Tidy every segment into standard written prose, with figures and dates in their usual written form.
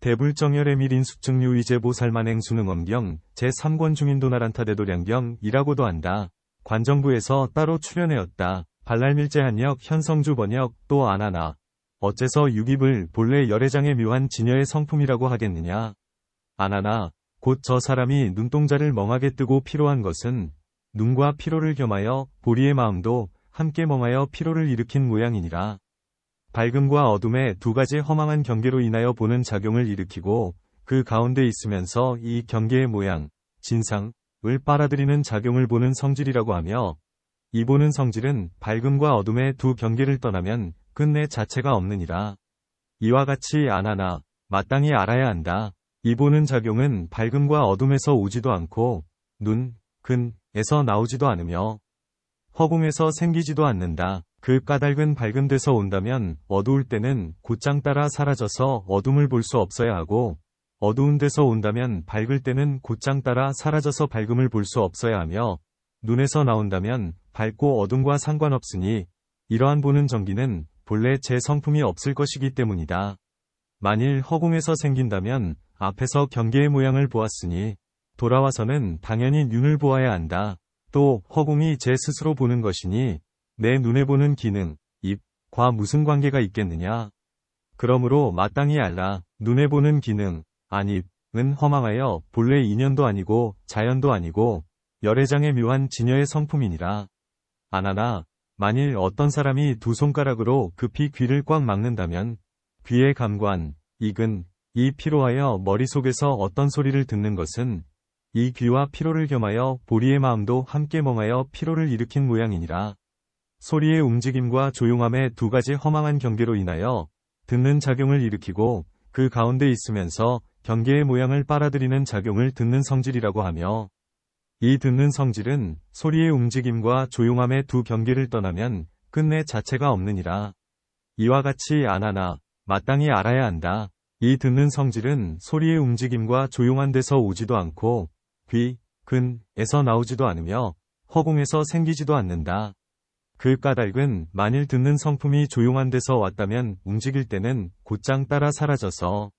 대불정열의 밀인 숙증류 위제보살만행 수능엄경 제3권 중인도나란타대도량경이라고도 한다. 관정부에서 따로 출연하였다. 발랄밀제 한역 현성주 번역 또 안하나. 어째서 육입을 본래 열애장의 묘한 지녀의 성품이라고 하겠느냐. 안하나. 곧 저 사람이 눈동자를 멍하게 뜨고 피로한 것은 눈과 피로를 겸하여 보리의 마음도 함께 멍하여 피로를 일으킨 모양이니라. 밝음과 어둠의 두 가지 허망한 경계로 인하여 보는 작용을 일으키고 그 가운데 있으면서 이 경계의 모양, 진상을 빨아들이는 작용을 보는 성질이라고 하며, 이 보는 성질은 밝음과 어둠의 두 경계를 떠나면 끝내 자체가 없느니라. 이와 같이 안하나 마땅히 알아야 한다. 이 보는 작용은 밝음과 어둠에서 오지도 않고 눈, 근에서 나오지도 않으며 허공에서 생기지도 않는다. 그 까닭은 밝은 데서 온다면 어두울 때는 곧장 따라 사라져서 어둠을 볼 수 없어야 하고, 어두운 데서 온다면 밝을 때는 곧장 따라 사라져서 밝음을 볼 수 없어야 하며, 눈에서 나온다면 밝고 어둠과 상관없으니 이러한 보는 정기는 본래 제 성품이 없을 것이기 때문이다. 만일 허공에서 생긴다면 앞에서 경계의 모양을 보았으니 돌아와서는 당연히 눈을 보아야 한다. 또 허공이 제 스스로 보는 것이니 내 눈에 보는 기능, 입과 무슨 관계가 있겠느냐. 그러므로 마땅히 알라. 눈에 보는 기능, 안입은 허망하여 본래 인연도 아니고 자연도 아니고 열애장의 묘한 지녀의 성품이니라. 안하나 만일 어떤 사람이 두 손가락으로 급히 귀를 꽉 막는다면 귀의 감관, 이 피로하여 머릿속에서 어떤 소리를 듣는 것은 이 귀와 피로를 겸하여 보리의 마음도 함께 멍하여 피로를 일으킨 모양이니라. 소리의 움직임과 조용함의 두 가지 허망한 경계로 인하여 듣는 작용을 일으키고 그 가운데 있으면서 경계의 모양을 빨아들이는 작용을 듣는 성질이라고 하며, 이 듣는 성질은 소리의 움직임과 조용함의 두 경계를 떠나면 끝내 자체가 없느니라. 이와 같이 안하나 마땅히 알아야 한다. 이 듣는 성질은 소리의 움직임과 조용한 데서 오지도 않고 귀, 근에서 나오지도 않으며 허공에서 생기지도 않는다. 그 까닭은 만일 듣는 성품이 조용한 데서 왔다면 움직일 때는 곧장 따라 사라져서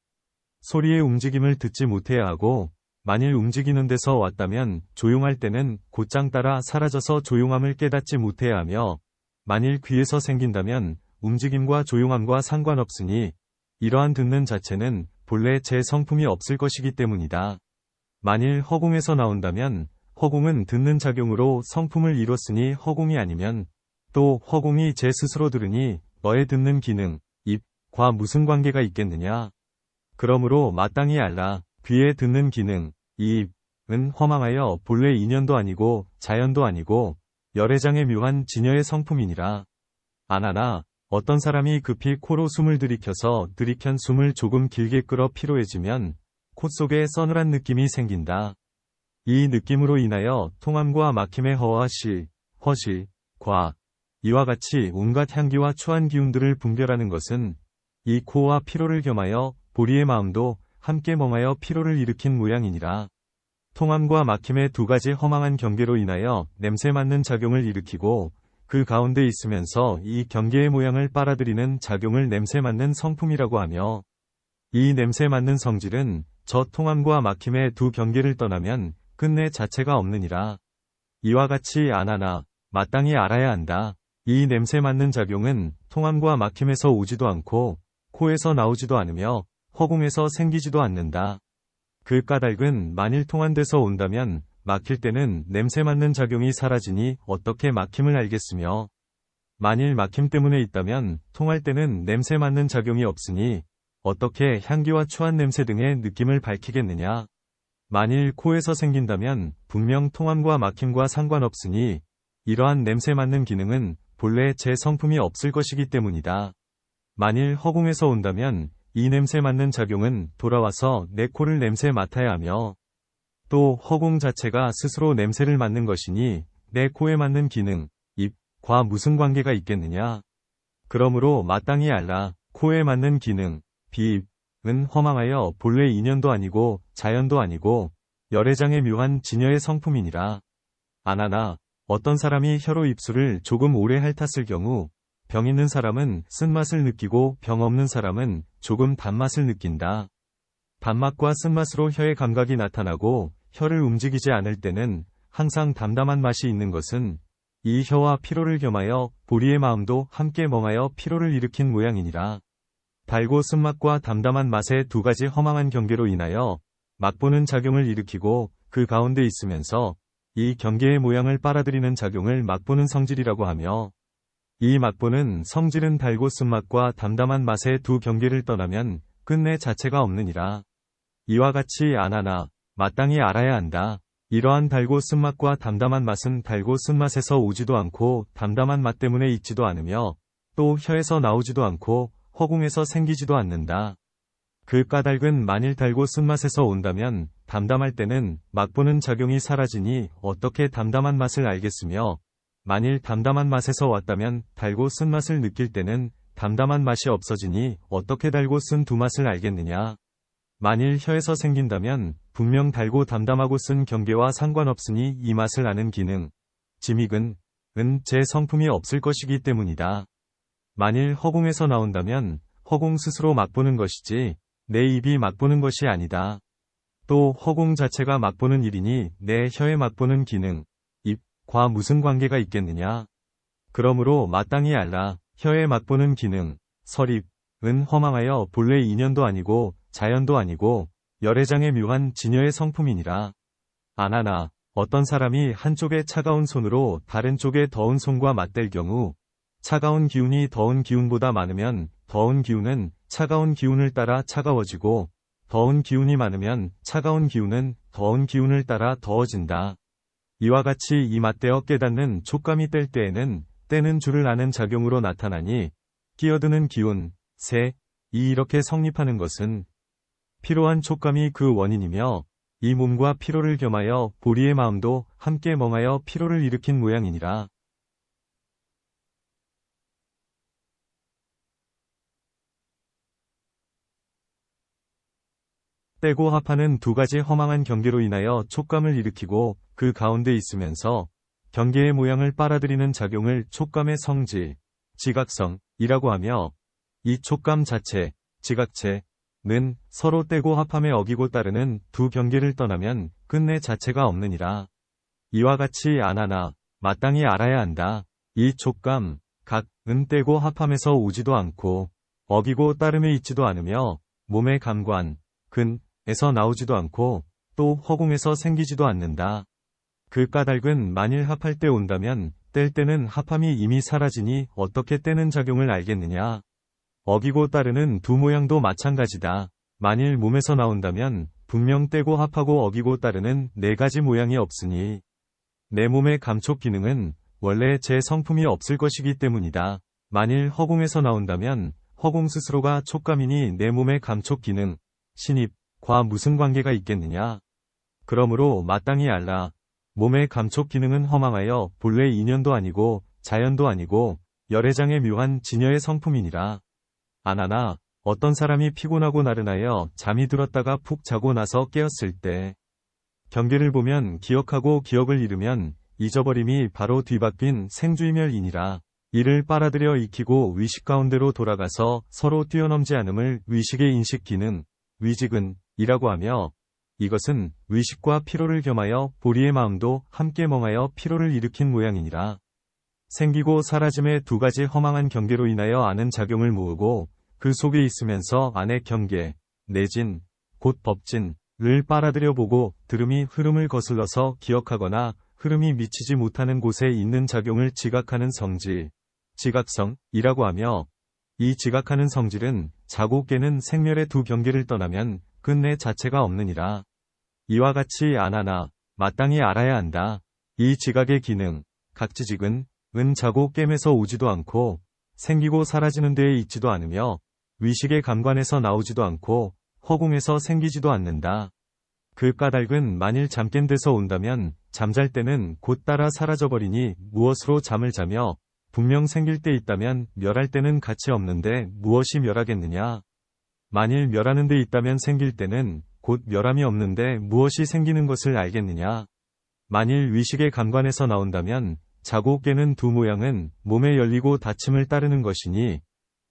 소리의 움직임을 듣지 못해야 하고, 만일 움직이는 데서 왔다면 조용할 때는 곧장 따라 사라져서 조용함을 깨닫지 못해야 하며, 만일 귀에서 생긴다면 움직임과 조용함과 상관없으니 이러한 듣는 자체는 본래 제 성품이 없을 것이기 때문이다. 만일 허공에서 나온다면 허공은 듣는 작용으로 성품을 이뤘으니 허공이 아니면 또 허공이 제 스스로 들으니 너의 듣는 기능, 입과 무슨 관계가 있겠느냐. 그러므로 마땅히 알라. 귀에 듣는 기능, 이 입은 허망하여 본래 인연도 아니고 자연도 아니고 열애장의 묘한 지녀의 성품이니라. 안하나 어떤 사람이 급히 코로 숨을 들이켠 숨을 조금 길게 끌어 피로해지면 콧 속에 서늘한 느낌이 생긴다. 이 느낌으로 인하여 통함과 막힘의 허실, 과 이와 같이 온갖 향기와 추한 기운들을 분별하는 것은 이 코와 피로를 겸하여 보리의 마음도 함께 멍하여 피로를 일으킨 모양이니라. 통함과 막힘의 두 가지 허망한 경계로 인하여 냄새 맡는 작용을 일으키고 그 가운데 있으면서 이 경계의 모양을 빨아들이는 작용을 냄새 맡는 성품이라고 하며, 이 냄새 맡는 성질은 저 통함과 막힘의 두 경계를 떠나면 끝내 자체가 없느니라. 이와 같이 안하나 마땅히 알아야 한다. 이 냄새 맡는 작용은 통함과 막힘에서 오지도 않고 코에서 나오지도 않으며 허공에서 생기지도 않는다. 그 까닭은 만일 통한 데서 온다면 막힐 때는 냄새 맡는 작용이 사라지니 어떻게 막힘을 알겠으며, 만일 막힘 때문에 있다면 통할 때는 냄새 맡는 작용이 없으니 어떻게 향기와 추한 냄새 등의 느낌을 밝히겠느냐. 만일 코에서 생긴다면 분명 통함과 막힘과 상관없으니 이러한 냄새 맡는 기능은 본래 제 성품이 없을 것이기 때문이다. 만일 허공에서 온다면 이 냄새 맡는 작용은 돌아와서 내 코를 냄새 맡아야 하며, 또 허공 자체가 스스로 냄새를 맡는 것이니 내 코에 맡는 기능, 입과 무슨 관계가 있겠느냐. 그러므로 마땅히 알라. 코에 맡는 기능, 비입은 허망하여 본래 인연도 아니고 자연도 아니고 열애장의 묘한 지녀의 성품이니라. 안하나 어떤 사람이 혀로 입술을 조금 오래 핥았을 경우 병 있는 사람은 쓴맛을 느끼고 병 없는 사람은 조금 단맛을 느낀다. 단맛과 쓴맛으로 혀의 감각이 나타나고 혀를 움직이지 않을 때는 항상 담담한 맛이 있는 것은 이 혀와 피로를 겸하여 보리의 마음도 함께 멍하여 피로를 일으킨 모양이니라. 달고 쓴맛과 담담한 맛의 두 가지 허망한 경계로 인하여 맛보는 작용을 일으키고 그 가운데 있으면서 이 경계의 모양을 빨아들이는 작용을 맛보는 성질이라고 하며, 이 맛보는 성질은 달고 쓴맛과 담담한 맛의 두 경계를 떠나면 끝내 자체가 없느니라. 이와 같이 안하나 마땅히 알아야 한다. 이러한 달고 쓴맛과 담담한 맛은 달고 쓴맛에서 오지도 않고 담담한 맛 때문에 있지도 않으며 또 혀에서 나오지도 않고 허공에서 생기지도 않는다. 그 까닭은 만일 달고 쓴맛에서 온다면 담담할 때는 맛보는 작용이 사라지니 어떻게 담담한 맛을 알겠으며, 만일 담담한 맛에서 왔다면 달고 쓴맛을 느낄 때는 담담한 맛이 없어지니 어떻게 달고 쓴 두 맛을 알겠느냐. 만일 혀에서 생긴다면 분명 달고 담담하고 쓴 경계와 상관없으니 이 맛을 아는 기능, 지믹은 제 성품이 없을 것이기 때문이다. 만일 허공에서 나온다면 허공 스스로 맛보는 것이지 내 입이 맛보는 것이 아니다. 또 허공 자체가 맛보는 일이니 내 혀에 맛보는 기능, 입과 무슨 관계가 있겠느냐. 그러므로 마땅히 알라. 혀에 맛보는 기능, 설입은 허망하여 본래 인연도 아니고 자연도 아니고 열애장의 묘한 진여의 성품이니라. 안하나 어떤 사람이 한쪽에 차가운 손으로 다른 쪽에 더운 손과 맞댈 경우 차가운 기운이 더운 기운보다 많으면 더운 기운은 차가운 기운을 따라 차가워지고 더운 기운이 많으면 차가운 기운은 더운 기운을 따라 더워진다. 이와 같이 이 맞대어 깨닫는 촉감이 뗄 때에는 떼는 줄을 아는 작용으로 나타나니 끼어드는 기운, 이렇게 성립하는 것은 피로한 촉감이 그 원인이며 이 몸과 피로를 겸하여 보리의 마음도 함께 멍하여 피로를 일으킨 모양이니라. 떼고 합하는 두 가지 허망한 경계로 인하여 촉감을 일으키고 그 가운데 있으면서 경계의 모양을 빨아들이는 작용을 촉감의 성질, 지각성이라고 하며, 이 촉감 자체, 지각체는 서로 떼고 합함에 어기고 따르는 두 경계를 떠나면 끝내 자체가 없느니라. 이와 같이 안하나 마땅히 알아야 한다. 이 촉감, 각은 떼고 합함에서 오지도 않고 어기고 따름에 있지도 않으며 몸의 감관, 근에서 나오지도 않고 또 허공에서 생기지도 않는다. 그 까닭은 만일 합할 때 온다면 뗄 때는 합함이 이미 사라지니 어떻게 떼는 작용을 알겠느냐. 어기고 따르는 두 모양도 마찬가지다. 만일 몸에서 나온다면 분명 떼고 합하고 어기고 따르는 네 가지 모양이 없으니 내 몸의 감촉 기능은 원래 제 성품이 없을 것이기 때문이다. 만일 허공에서 나온다면 허공 스스로가 촉감이니 내 몸의 감촉 기능, 신입과 무슨 관계가 있겠느냐. 그러므로 마땅히 알라. 몸의 감촉 기능은 허망하여 본래 인연도 아니고 자연도 아니고 열애장의 묘한 진여의 성품이니라. 안하나 어떤 사람이 피곤하고 나른하여 잠이 들었다가 푹 자고 나서 깨었을 때 경계를 보면 기억하고 기억을 잃으면 잊어버림이 바로 뒤바뀐 생주이멸이니라. 이를 빨아들여 익히고 위식 가운데로 돌아가서 서로 뛰어넘지 않음을 위식의 인식 기능, 위직은 이라고 하며, 이것은 위식과 피로를 겸하여 보리의 마음도 함께 멍하여 피로를 일으킨 모양이니라. 생기고 사라짐의 두 가지 허망한 경계로 인하여 아는 작용을 모으고 그 속에 있으면서 안의 경계, 내진, 곧 법진을 빨아들여 보고 들음이 흐름을 거슬러서 기억하거나 흐름이 미치지 못하는 곳에 있는 작용을 지각하는 성질, 지각성이라고 하며, 이 지각하는 성질은 자고 깨는 생멸의 두 경계를 떠나면 끝내 자체가 없느니라. 이와 같이 안하나 마땅히 알아야 한다. 이 지각의 기능, 각지직은 자고 깸에서 오지도 않고 생기고 사라지는 데에 있지도 않으며 위식의 감관에서 나오지도 않고 허공에서 생기지도 않는다. 그 까닭은 만일 잠깬 데서 온다면 잠잘 때는 곧 따라 사라져버리니 무엇으로 잠을 자며 분명 생길 때 있다면 멸할 때는 가치 없는데 무엇이 멸하겠느냐. 만일 멸하는 데 있다면 생길 때는 곧 멸함이 없는데 무엇이 생기는 것을 알겠느냐. 만일 위식의 감관에서 나온다면 자고 깨는 두 모양은 몸에 열리고 닫힘을 따르는 것이니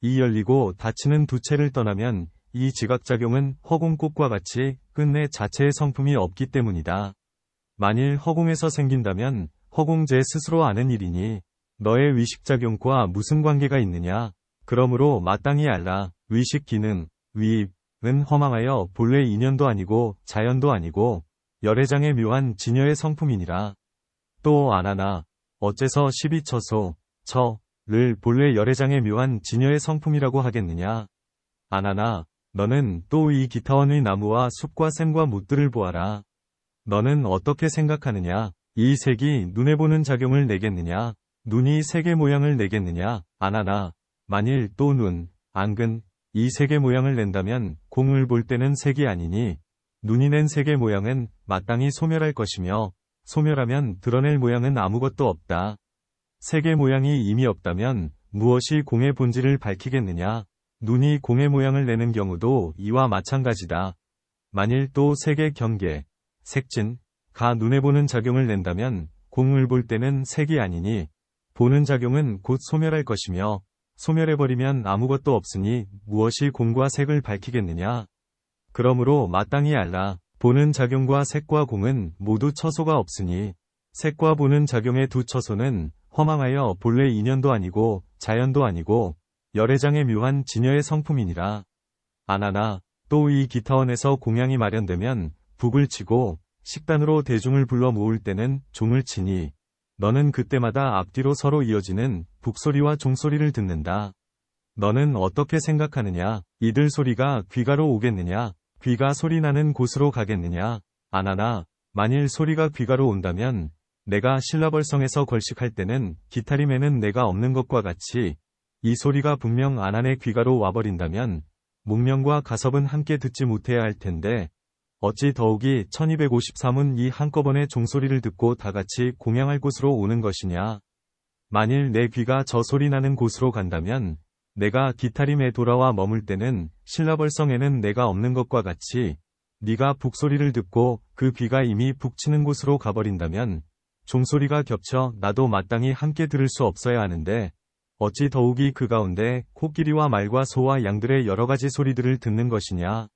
이 열리고 닫히는 두 채를 떠나면 이 지각작용은 허공꽃과 같이 끝내 자체의 성품이 없기 때문이다. 만일 허공에서 생긴다면 허공제 스스로 아는 일이니 너의 위식작용과 무슨 관계가 있느냐. 그러므로 마땅히 알라. 위식 기능, 위입은 허망하여 본래 인연도 아니고 자연도 아니고 열애장의 묘한 진여의 성품이니라. 또 안하나 어째서 12처소, 처를 본래 열애장의 묘한 진여의 성품이라고 하겠느냐. 안하나 너는 또 이 기타원의 나무와 숲과 샘과 뭇들을 보아라. 너는 어떻게 생각하느냐. 이 색이 눈에 보는 작용을 내겠느냐. 눈이 색의 모양을 내겠느냐. 안하나 만일 또 눈, 안근, 이 색의 모양을 낸다면 공을 볼 때는 색이 아니니 눈이 낸 색의 모양은 마땅히 소멸할 것이며 소멸하면 드러낼 모양은 아무것도 없다. 색의 모양이 이미 없다면 무엇이 공의 본질을 밝히겠느냐. 눈이 공의 모양을 내는 경우도 이와 마찬가지다. 만일 또 색의 경계, 색진, 가 눈에 보는 작용을 낸다면 공을 볼 때는 색이 아니니 보는 작용은 곧 소멸할 것이며 소멸해버리면 아무것도 없으니 무엇이 공과 색을 밝히겠느냐. 그러므로 마땅히 알라. 보는 작용과 색과 공은 모두 처소가 없으니 색과 보는 작용의 두 처소는 허망하여 본래 인연도 아니고 자연도 아니고 열애장의 묘한 진여의 성품이니라. 안하나 또 이 기타원에서 공양이 마련되면 북을 치고 식단으로 대중을 불러 모을 때는 종을 치니 너는 그때마다 앞뒤로 서로 이어지는 북소리와 종소리를 듣는다. 너는 어떻게 생각하느냐. 이들 소리가 귀가로 오겠느냐. 귀가 소리나는 곳으로 가겠느냐. 안하나 만일 소리가 귀가로 온다면 내가 신라벌성에서 걸식할 때는 기타림에는 내가 없는 것과 같이 이 소리가 분명 안한의 귀가로 와버린다면 목명과 가섭은 함께 듣지 못해야 할 텐데 어찌 더욱이 1253은 이 한꺼번에 종소리를 듣고 다같이 공양할 곳으로 오는 것이냐. 만일 내 귀가 저 소리 나는 곳으로 간다면 내가 기타림에 돌아와 머물 때는 신라벌성에는 내가 없는 것과 같이 네가 북소리를 듣고 그 귀가 이미 북치는 곳으로 가버린다면 종소리가 겹쳐 나도 마땅히 함께 들을 수 없어야 하는데 어찌 더욱이 그 가운데 코끼리와 말과 소와 양들의 여러가지 소리들을 듣는 것이냐.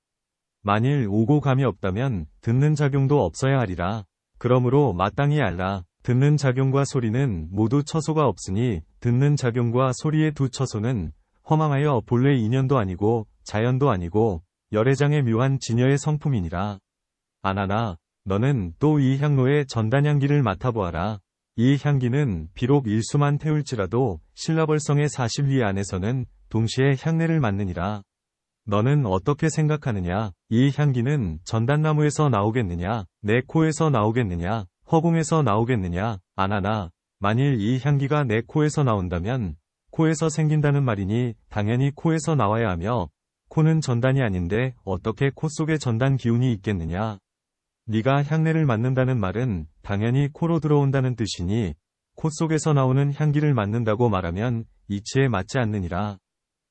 만일 오고 감이 없다면 듣는 작용도 없어야 하리라. 그러므로 마땅히 알라. 듣는 작용과 소리는 모두 처소가 없으니 듣는 작용과 소리의 두 처소는 허망하여 본래 인연도 아니고 자연도 아니고 열애장의 묘한 진여의 성품이니라. 안하나 너는 또 이 향로의 전단향기를 맡아보아라. 이 향기는 비록 일수만 태울지라도 신라벌성의 40리 안에서는 동시에 향내를 맡느니라. 너는 어떻게 생각하느냐. 이 향기는 전단나무에서 나오겠느냐. 내 코에서 나오겠느냐. 허공에서 나오겠느냐. 안하나 만일 이 향기가 내 코에서 나온다면 코에서 생긴다는 말이니 당연히 코에서 나와야 하며 코는 전단이 아닌데 어떻게 코 속에 전단 기운이 있겠느냐. 네가 향내를 맡는다는 말은 당연히 코로 들어온다는 뜻이니 코 속에서 나오는 향기를 맡는다고 말하면 이치에 맞지 않느니라.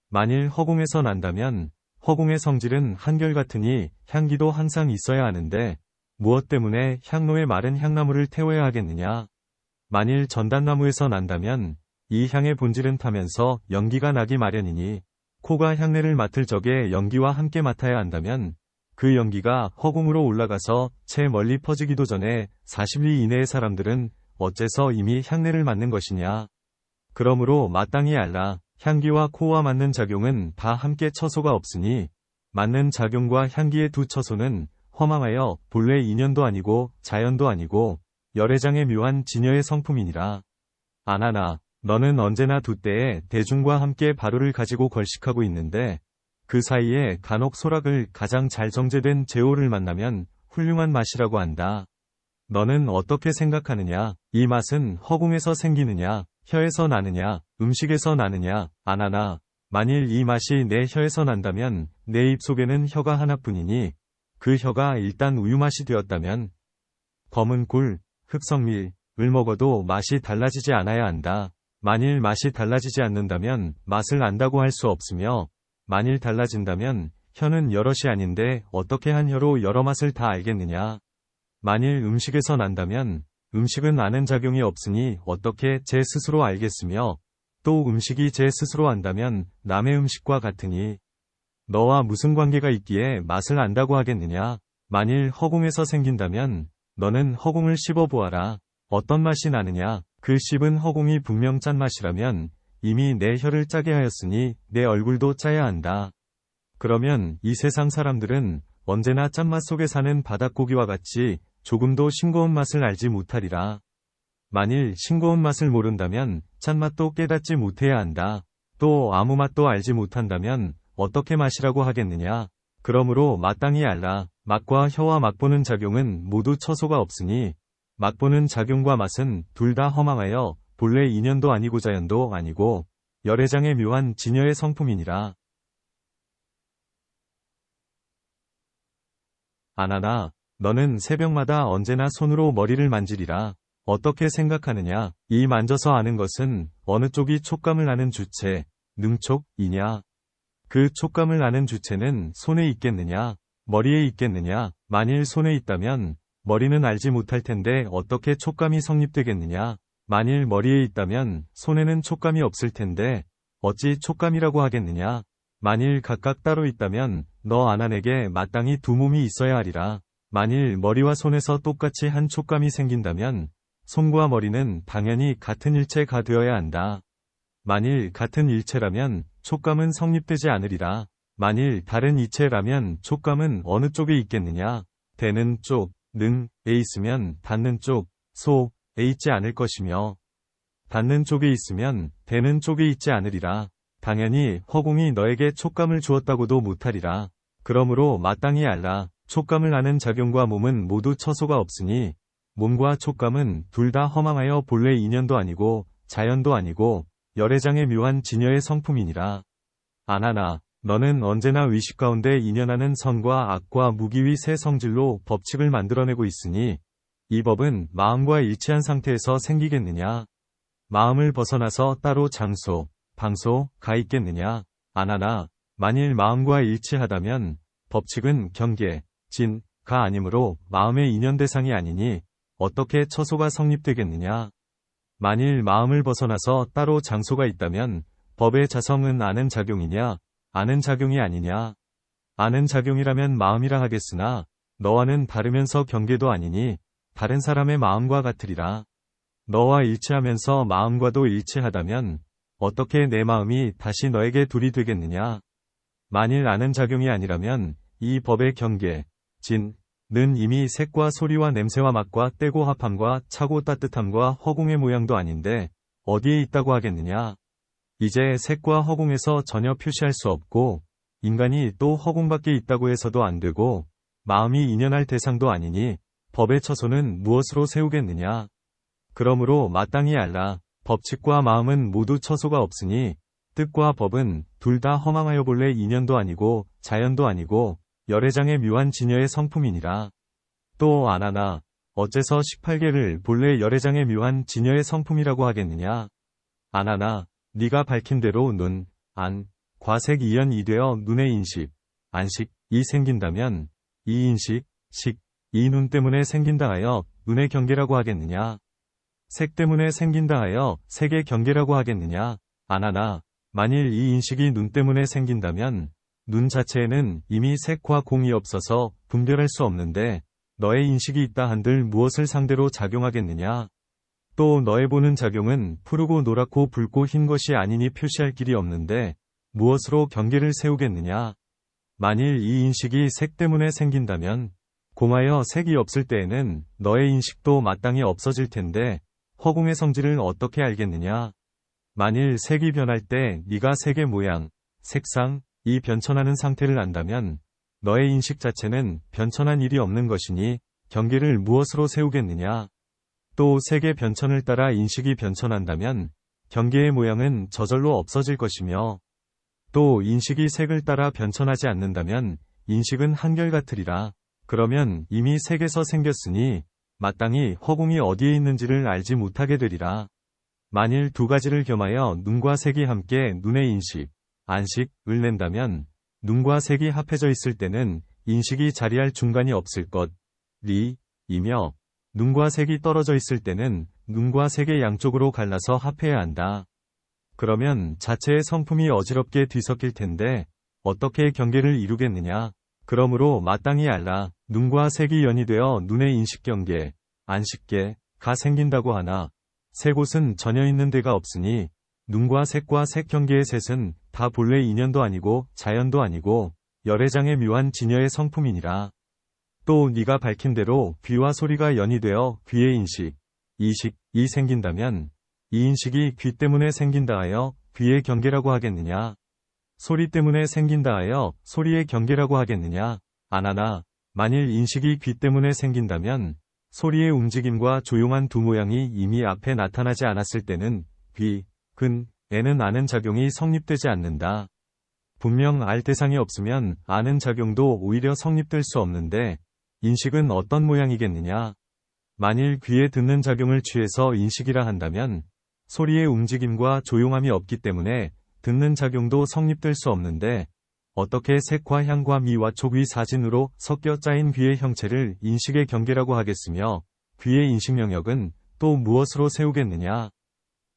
만일 허공에서 난다면 허공의 성질은 한결같으니 향기도 항상 있어야 하는데 무엇 때문에 향로에 마른 향나무를 태워야 하겠느냐. 만일 전단나무에서 난다면 이 향의 본질은 타면서 연기가 나기 마련이니 코가 향내를 맡을 적에 연기와 함께 맡아야 한다면 그 연기가 허공으로 올라가서 채 멀리 퍼지기도 전에 40리 이내의 사람들은 어째서 이미 향내를 맡는 것이냐. 그러므로 마땅히 알라. 향기와 코와 맡는 작용은 다 함께 처소가 없으니 맡는 작용과 향기의 두 처소는 허망하여 본래 인연도 아니고 자연도 아니고 열애장의 묘한 진여의 성품이니라. 안하나 너는 언제나 두 때에 대중과 함께 바로를 가지고 걸식하고 있는데 그 사이에 간혹 소락을 가장 잘 정제된 제호를 만나면 훌륭한 맛이라고 한다. 너는 어떻게 생각하느냐. 이 맛은 허공에서 생기느냐, 혀에서 나느냐, 음식에서 나느냐. 안하나 만일 이 맛이 내 혀에서 난다면 내 입 속에는 혀가 하나뿐이니 그 혀가 일단 우유 맛이 되었다면 검은 꿀, 흑성밀을 먹어도 맛이 달라지지 않아야 한다. 만일 맛이 달라지지 않는다면 맛을 안다고 할 수 없으며 만일 달라진다면 혀는 여럿이 아닌데 어떻게 한 혀로 여러 맛을 다 알겠느냐. 만일 음식에서 난다면 음식은 아는 작용이 없으니 어떻게 제 스스로 알겠으며 또 음식이 제 스스로 안다면 남의 음식과 같으니 너와 무슨 관계가 있기에 맛을 안다고 하겠느냐. 만일 허공에서 생긴다면 너는 허공을 씹어보아라. 어떤 맛이 나느냐. 그 씹은 허공이 분명 짠맛이라면 이미 내 혀를 짜게 하였으니 내 얼굴도 짜야 한다. 그러면 이 세상 사람들은 언제나 짠맛 속에 사는 바닷고기와 같이 조금도 싱거운 맛을 알지 못하리라. 만일 싱거운 맛을 모른다면 짠맛도 깨닫지 못해야 한다. 또 아무 맛도 알지 못한다면 어떻게 마시라고 하겠느냐. 그러므로 마땅히 알라. 맛과 혀와 맛보는 작용은 모두 처소가 없으니 맛보는 작용과 맛은 둘 다 허망하여 본래 인연도 아니고 자연도 아니고 열애장의 묘한 진여의 성품이니라. 아나나, 너는 새벽마다 언제나 손으로 머리를 만지리라. 어떻게 생각하느냐? 이 만져서 아는 것은 어느 쪽이 촉감을 아는 주체, 능촉이냐? 그 촉감을 아는 주체는 손에 있겠느냐? 머리에 있겠느냐? 만일 손에 있다면 머리는 알지 못할 텐데 어떻게 촉감이 성립되겠느냐? 만일 머리에 있다면 손에는 촉감이 없을 텐데 어찌 촉감이라고 하겠느냐? 만일 각각 따로 있다면 너 아난에게 마땅히 두 몸이 있어야 하리라. 만일 머리와 손에서 똑같이 한 촉감이 생긴다면 손과 머리는 당연히 같은 일체가 되어야 한다. 만일 같은 일체라면 촉감은 성립되지 않으리라. 만일 다른 이체라면 촉감은 어느 쪽에 있겠느냐? 되는 쪽, 능에 있으면 닿는 쪽, 소에 있지 않을 것이며 닿는 쪽에 있으면 되는 쪽에 있지 않으리라. 당연히 허공이 너에게 촉감을 주었다고도 못하리라. 그러므로 마땅히 알라. 촉감을 아는 작용과 몸은 모두 처소가 없으니 몸과 촉감은 둘 다 허망하여 본래 인연도 아니고 자연도 아니고 열애장의 묘한 진여의 성품이니라. 아나나, 너는 언제나 의식 가운데 인연하는 선과 악과 무기의 세 성질로 법칙을 만들어내고 있으니 이 법은 마음과 일치한 상태에서 생기겠느냐? 마음을 벗어나서 따로 장소, 방소가 있겠느냐? 아나나, 만일 마음과 일치하다면 법칙은 경계, 진가 아니므로 마음의 인연 대상이 아니니 어떻게 처소가 성립되겠느냐? 만일 마음을 벗어나서 따로 장소가 있다면 법의 자성은 아는 작용이냐? 아는 작용이 아니냐? 아는 작용이라면 마음이라 하겠으나 너와는 다르면서 경계도 아니니 다른 사람의 마음과 같으리라. 너와 일치하면서 마음과도 일치하다면 어떻게 내 마음이 다시 너에게 둘이 되겠느냐? 만일 아는 작용이 아니라면 이 법의 경계, 진은 이미 색과 소리와 냄새와 맛과 떼고 합함과 차고 따뜻함과 허공의 모양도 아닌데 어디에 있다고 하겠느냐? 이제 색과 허공에서 전혀 표시할 수 없고 인간이 또 허공 밖에 있다고 해서도 안 되고 마음이 인연할 대상도 아니니 법의 처소는 무엇으로 세우겠느냐? 그러므로 마땅히 알라. 법칙과 마음은 모두 처소가 없으니 뜻과 법은 둘 다 허망하여 본래 인연도 아니고 자연도 아니고 열애장의 묘한 진여의 성품이니라. 또 아나나, 어째서 18개를 본래 열애장의 묘한 진여의 성품이라고 하겠느냐? 아나나, 네가 밝힌 대로 눈, 안, 과색 이연이 되어 눈의 인식, 안식이 생긴다면 이 인식, 식, 이 눈 때문에 생긴다 하여 눈의 경계라고 하겠느냐? 색 때문에 생긴다 하여 색의 경계라고 하겠느냐? 아나나, 만일 이 인식이 눈 때문에 생긴다면 눈 자체에는 이미 색과 공이 없어서 분별할 수 없는데 너의 인식이 있다 한들 무엇을 상대로 작용하겠느냐? 또 너의 보는 작용은 푸르고 노랗고 붉고 흰 것이 아니니 표시할 길이 없는데 무엇으로 경계를 세우겠느냐? 만일 이 인식이 색 때문에 생긴다면 공하여 색이 없을 때에는 너의 인식도 마땅히 없어질 텐데 허공의 성질을 어떻게 알겠느냐? 만일 색이 변할 때 네가 색의 모양, 색상, 이 변천하는 상태를 안다면 너의 인식 자체는 변천한 일이 없는 것이니 경계를 무엇으로 세우겠느냐? 또 색의 변천을 따라 인식이 변천한다면 경계의 모양은 저절로 없어질 것이며 또 인식이 색을 따라 변천하지 않는다면 인식은 한결같으리라. 그러면 이미 색에서 생겼으니 마땅히 허공이 어디에 있는지를 알지 못하게 되리라. 만일 두 가지를 겸하여 눈과 색이 함께 눈의 인식, 안식을 낸다면 눈과 색이 합해져 있을 때는 인식이 자리할 중간이 없을 것이며 눈과 색이 떨어져 있을 때는 눈과 색의 양쪽으로 갈라서 합해야 한다. 그러면 자체의 성품이 어지럽게 뒤섞일 텐데 어떻게 경계를 이루겠느냐. 그러므로 마땅히 알라. 눈과 색이 연이되어 눈의 인식경계, 안식계가 생긴다고 하나 세 곳은 전혀 있는 데가 없으니 눈과 색과 색경계의 셋은 다 본래 인연도 아니고 자연도 아니고 열애장의 묘한 진여의 성품이니라. 또 네가 밝힌 대로 귀와 소리가 연이되어 귀의 인식, 이식이 생긴다면 이 인식이 귀 때문에 생긴다 하여 귀의 경계라고 하겠느냐? 소리 때문에 생긴다 하여 소리의 경계라고 하겠느냐? 아나나, 만일 인식이 귀 때문에 생긴다면 소리의 움직임과 조용한 두 모양이 이미 앞에 나타나지 않았을 때는 귀, 근에는 아는 작용이 성립되지 않는다. 분명 알 대상이 없으면 아는 작용도 오히려 성립될 수 없는데 인식은 어떤 모양이겠느냐? 만일 귀에 듣는 작용을 취해서 인식이라 한다면 소리의 움직임과 조용함이 없기 때문에 듣는 작용도 성립될 수 없는데 어떻게 색과 향과 미와 촉의 사진으로 섞여 짜인 귀의 형체를 인식의 경계라고 하겠으며 귀의 인식 영역은 또 무엇으로 세우겠느냐?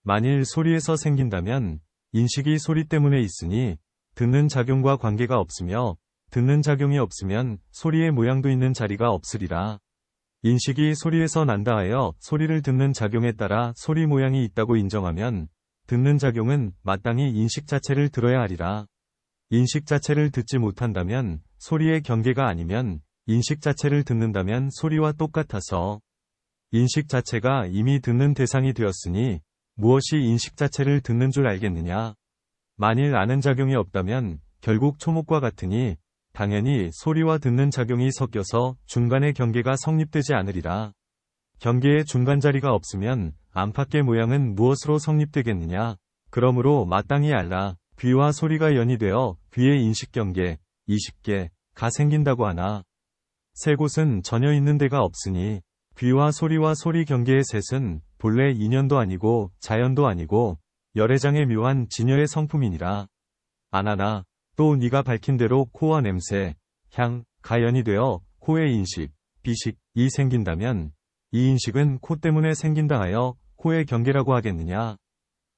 만일 소리에서 생긴다면 인식이 소리 때문에 있으니 듣는 작용과 관계가 없으며 듣는 작용이 없으면 소리의 모양도 있는 자리가 없으리라. 인식이 소리에서 난다 하여 소리를 듣는 작용에 따라 소리 모양이 있다고 인정하면 듣는 작용은 마땅히 인식 자체를 들어야 하리라. 인식 자체를 듣지 못한다면 소리의 경계가 아니면 인식 자체를 듣는다면 소리와 똑같아서 인식 자체가 이미 듣는 대상이 되었으니 무엇이 인식 자체를 듣는 줄 알겠느냐. 만일 아는 작용이 없다면 결국 초목과 같으니 당연히 소리와 듣는 작용이 섞여서 중간의 경계가 성립되지 않으리라. 경계의 중간 자리가 없으면 안팎의 모양은 무엇으로 성립되겠느냐. 그러므로 마땅히 알라. 귀와 소리가 연이되어 귀의 인식경계, 이식계가 생긴다고 하나 세 곳은 전혀 있는 데가 없으니 귀와 소리 경계의 셋은 본래 인연도 아니고 자연도 아니고 열애장의 묘한 진여의 성품이니라. 아나나, 또 네가 밝힌 대로 코와 냄새, 향, 가연이 되어 코의 인식, 비식이 생긴다면 이 인식은 코 때문에 생긴다 하여 코의 경계라고 하겠느냐?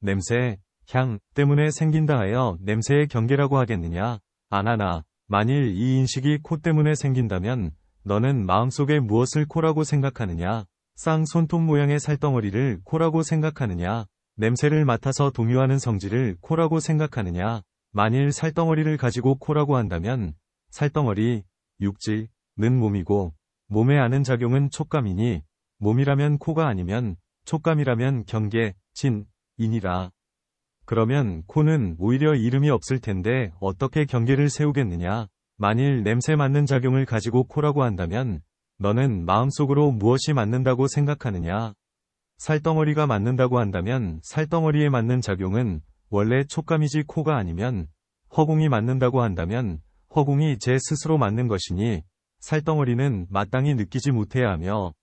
냄새, 향 때문에 생긴다 하여 냄새의 경계라고 하겠느냐? 아나나, 만일 이 인식이 코 때문에 생긴다면 너는 마음속에 무엇을 코라고 생각하느냐? 쌍 손톱 모양의 살덩어리를 코라고 생각하느냐? 냄새를 맡아서 동요하는 성질을 코라고 생각하느냐? 만일 살덩어리를 가지고 코라고 한다면 살덩어리, 육질은 몸이고 몸에 아는 작용은 촉감이니 몸이라면 코가 아니면 촉감이라면 경계, 진이니라. 그러면 코는 오히려 이름이 없을 텐데 어떻게 경계를 세우겠느냐? 만일 냄새 맡는 작용을 가지고 코라고 한다면 너는 마음속으로 무엇이 맡는다고 생각하느냐? 살덩어리가 맡는다고 한다면 살덩어리에 맡는 작용은 원래 촉감이지 코가 아니면 허공이 맡는다고 한다면 허공이 제 스스로 맡는 것이니 살덩어리는 마땅히 느끼지 못해야 하며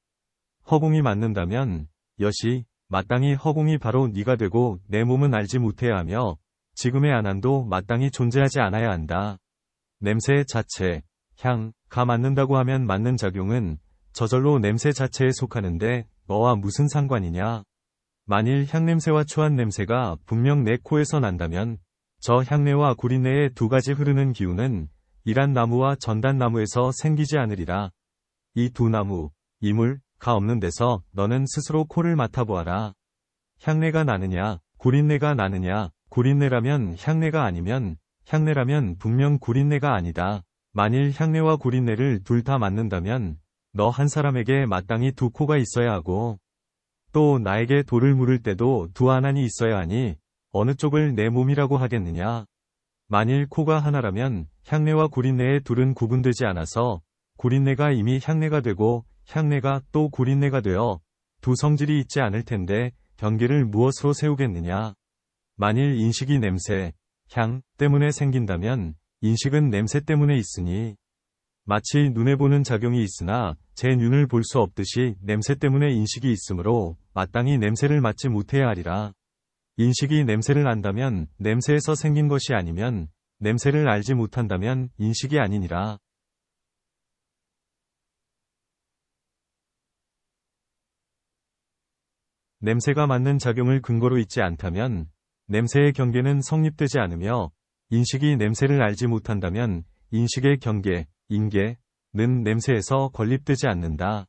허공이 맡는다면 여시 마땅히 허공이 바로 네가 되고 내 몸은 알지 못해야 하며 지금의 안한도 마땅히 존재하지 않아야 한다. 냄새 자체, 향가 맡는다고 하면 맡는 작용은 저절로 냄새 자체에 속하는데 너와 무슨 상관이냐? 만일 향냄새와 추한 냄새가 분명 내 코에서 난다면 저 향내와 구린내의 두 가지 흐르는 기운은 이란 나무와 전단 나무에서 생기지 않으리라. 이 두 나무, 이물가 없는 데서 너는 스스로 코를 맡아보아라. 향내가 나느냐, 구린내가 나느냐, 구린내라면 향내가 아니면 향내라면 분명 구린내가 아니다. 만일 향내와 구린내를 둘 다 맡는다면 너 한 사람에게 마땅히 두 코가 있어야 하고 또 나에게 돌을 물을 때도 두 안안이 있어야 하니 어느 쪽을 내 몸이라고 하겠느냐. 만일 코가 하나라면 향내와 구린내의 둘은 구분되지 않아서 구린내가 이미 향내가 되고 향내가 또 구린내가 되어 두 성질이 있지 않을 텐데 경계를 무엇으로 세우겠느냐. 만일 인식이 냄새, 향 때문에 생긴다면 인식은 냄새 때문에 있으니 마치 눈에 보는 작용이 있으나 제 눈을 볼 수 없듯이 냄새 때문에 인식이 있으므로 마땅히 냄새를 맡지 못해야 하리라. 인식이 냄새를 안다면 냄새에서 생긴 것이 아니면 냄새를 알지 못한다면 인식이 아니니라. 냄새가 맡는 작용을 근거로 있지 않다면 냄새의 경계는 성립되지 않으며 인식이 냄새를 알지 못한다면 인식의 경계, 인계는 냄새에서 건립되지 않는다.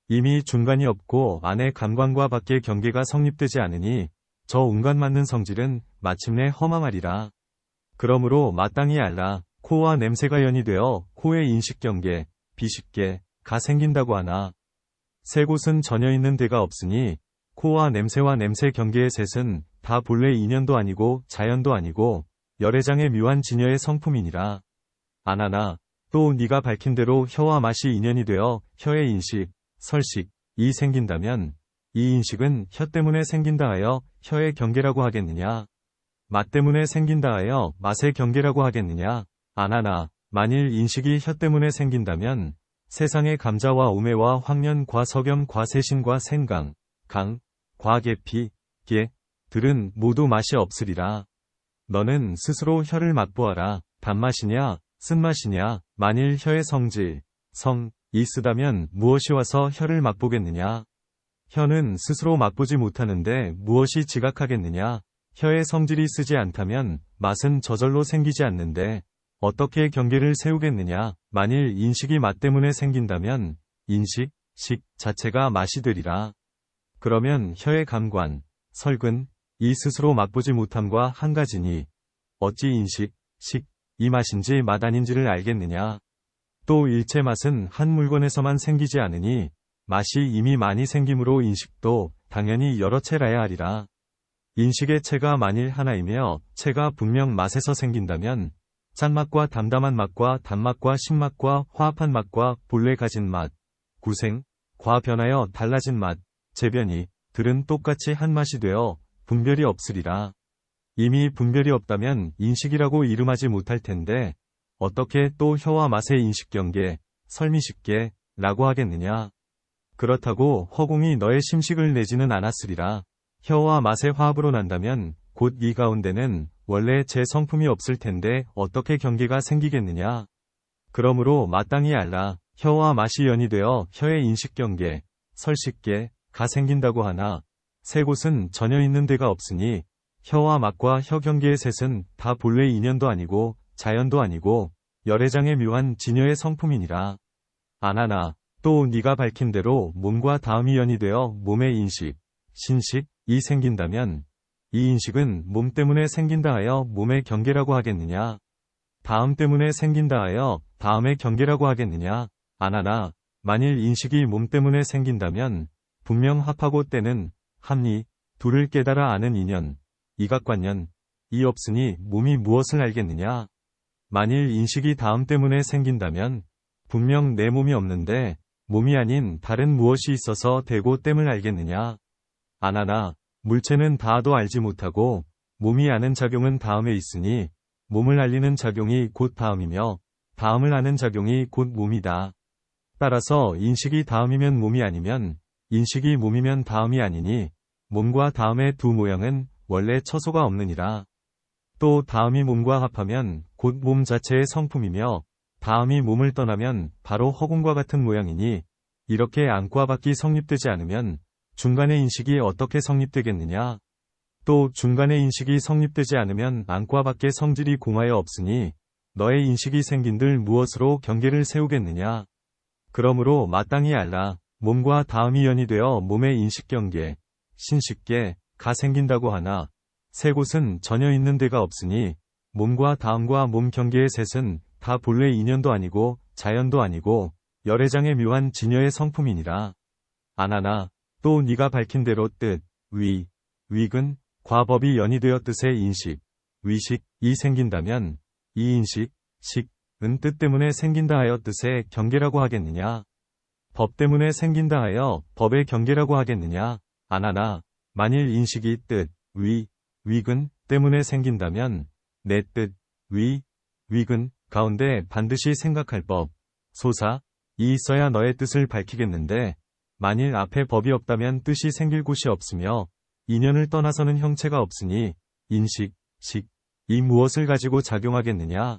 이미 중간이 없고 안의 감관과 밖의 경계가 성립되지 않으니 저 운간 맞는 성질은 마침내 허망하리라. 그러므로 마땅히 알라. 코와 냄새가 연이되어 코의 인식경계, 비식계가 생긴다고 하나 세 곳은 전혀 있는 데가 없으니 코와 냄새 경계의 셋은 다 본래 인연도 아니고 자연도 아니고 열애장의 묘한 진여의 성품이니라. 아나나 또 네가 밝힌 대로 혀와 맛이 인연이 되어 혀의 인식, 설식이 생긴다면 이 인식은 혀 때문에 생긴다 하여 혀의 경계라고 하겠느냐? 맛 때문에 생긴다 하여 맛의 경계라고 하겠느냐? 아나나 만일 인식이 혀 때문에 생긴다면 세상의 감자와 오매와 황련 과석염 과세신과 생강, 강, 과계피, 게들은 모두 맛이 없으리라. 너는 스스로 혀를 맛보아라. 단맛이냐, 쓴맛이냐, 만일 혀의 성질, 성이 쓰다면 무엇이 와서 혀를 맛보겠느냐? 혀는 스스로 맛보지 못하는데 무엇이 지각하겠느냐? 혀의 성질이 쓰지 않다면 맛은 저절로 생기지 않는데 어떻게 경계를 세우겠느냐? 만일 인식이 맛 때문에 생긴다면 인식, 식 자체가 맛이 되리라. 그러면 혀의 감관, 설근, 이 스스로 맛보지 못함과 한 가지니 어찌 인식, 식, 이 맛인지 맛 아닌지를 알겠느냐? 또 일체 맛은 한 물건에서만 생기지 않으니 맛이 이미 많이 생김으로 인식도 당연히 여러 채라야 하리라. 인식의 채가 만일 하나이며 채가 분명 맛에서 생긴다면 짠맛과 담담한 맛과 단맛과 신맛과 화합한 맛과 본래 가진 맛, 구생, 과 변하여 달라진 맛, 재변이 들은 똑같이 한 맛이 되어 분별이 없으리라. 이미 분별이 없다면 인식이라고 이름하지 못할 텐데 어떻게 또 혀와 맛의 인식경계, 설미식계라고 하겠느냐. 그렇다고 허공이 너의 심식을 내지는 않았으리라. 혀와 맛의 화합으로 난다면 곧 이 가운데는 원래 제 성품이 없을 텐데 어떻게 경계가 생기겠느냐. 그러므로 마땅히 알라. 혀와 맛이 연이되어 혀의 인식경계, 설식계가 생긴다고 하나 세 곳은 전혀 있는 데가 없으니 혀와 맛과 혀 경계의 셋은 다 본래 인연도 아니고 자연도 아니고 열애장의 묘한 진여의 성품이니라. 아나나 또 네가 밝힌 대로 몸과 다음이 연이되어 몸의 인식, 신식이 생긴다면 이 인식은 몸 때문에 생긴다 하여 몸의 경계라고 하겠느냐? 다음 때문에 생긴다 하여 다음의 경계라고 하겠느냐? 아나나 만일 인식이 몸 때문에 생긴다면 분명 합하고 때는 합리, 둘을 깨달아 아는 인연, 이각관년, 이 없으니 몸이 무엇을 알겠느냐? 만일 인식이 다음 때문에 생긴다면 분명 내 몸이 없는데 몸이 아닌 다른 무엇이 있어서 되고 땜을 알겠느냐? 아나나 물체는 다도 알지 못하고 몸이 아는 작용은 다음에 있으니 몸을 알리는 작용이 곧 다음이며 다음을 아는 작용이 곧 몸이다. 따라서 인식이 다음이면 몸이 아니면 인식이 몸이면 다음이 아니니 몸과 다음의 두 모양은 원래 처소가 없느니라. 또 다음이 몸과 합하면 곧 몸 자체의 성품이며 다음이 몸을 떠나면 바로 허공과 같은 모양이니 이렇게 안과 밖이 성립되지 않으면 중간의 인식이 어떻게 성립되겠느냐? 또 중간의 인식이 성립되지 않으면 안과 밖의 성질이 공하여 없으니 너의 인식이 생긴들 무엇으로 경계를 세우겠느냐? 그러므로 마땅히 알라. 몸과 다음이 연이되어 몸의 인식경계, 신식계가 생긴다고 하나 세 곳은 전혀 있는 데가 없으니 몸과 다음과 몸 경계의 셋은 다 본래 인연도 아니고 자연도 아니고 열애장의 묘한 진여의 성품이니라. 아나나 또 네가 밝힌 대로 뜻, 위근, 과법이 연이되어 뜻의 인식, 위식이 생긴다면 이 인식, 식은 뜻 때문에 생긴다 하여 뜻의 경계라고 하겠느냐? 법 때문에 생긴다 하여 법의 경계라고 하겠느냐? 아나나 만일 인식이 뜻, 위근 때문에 생긴다면 내 뜻, 위근 가운데 반드시 생각할 법, 소사이 있어야 너의 뜻을 밝히겠는데 만일 앞에 법이 없다면 뜻이 생길 곳이 없으며 인연을 떠나서는 형체가 없으니 인식, 이 무엇을 가지고 작용하겠느냐?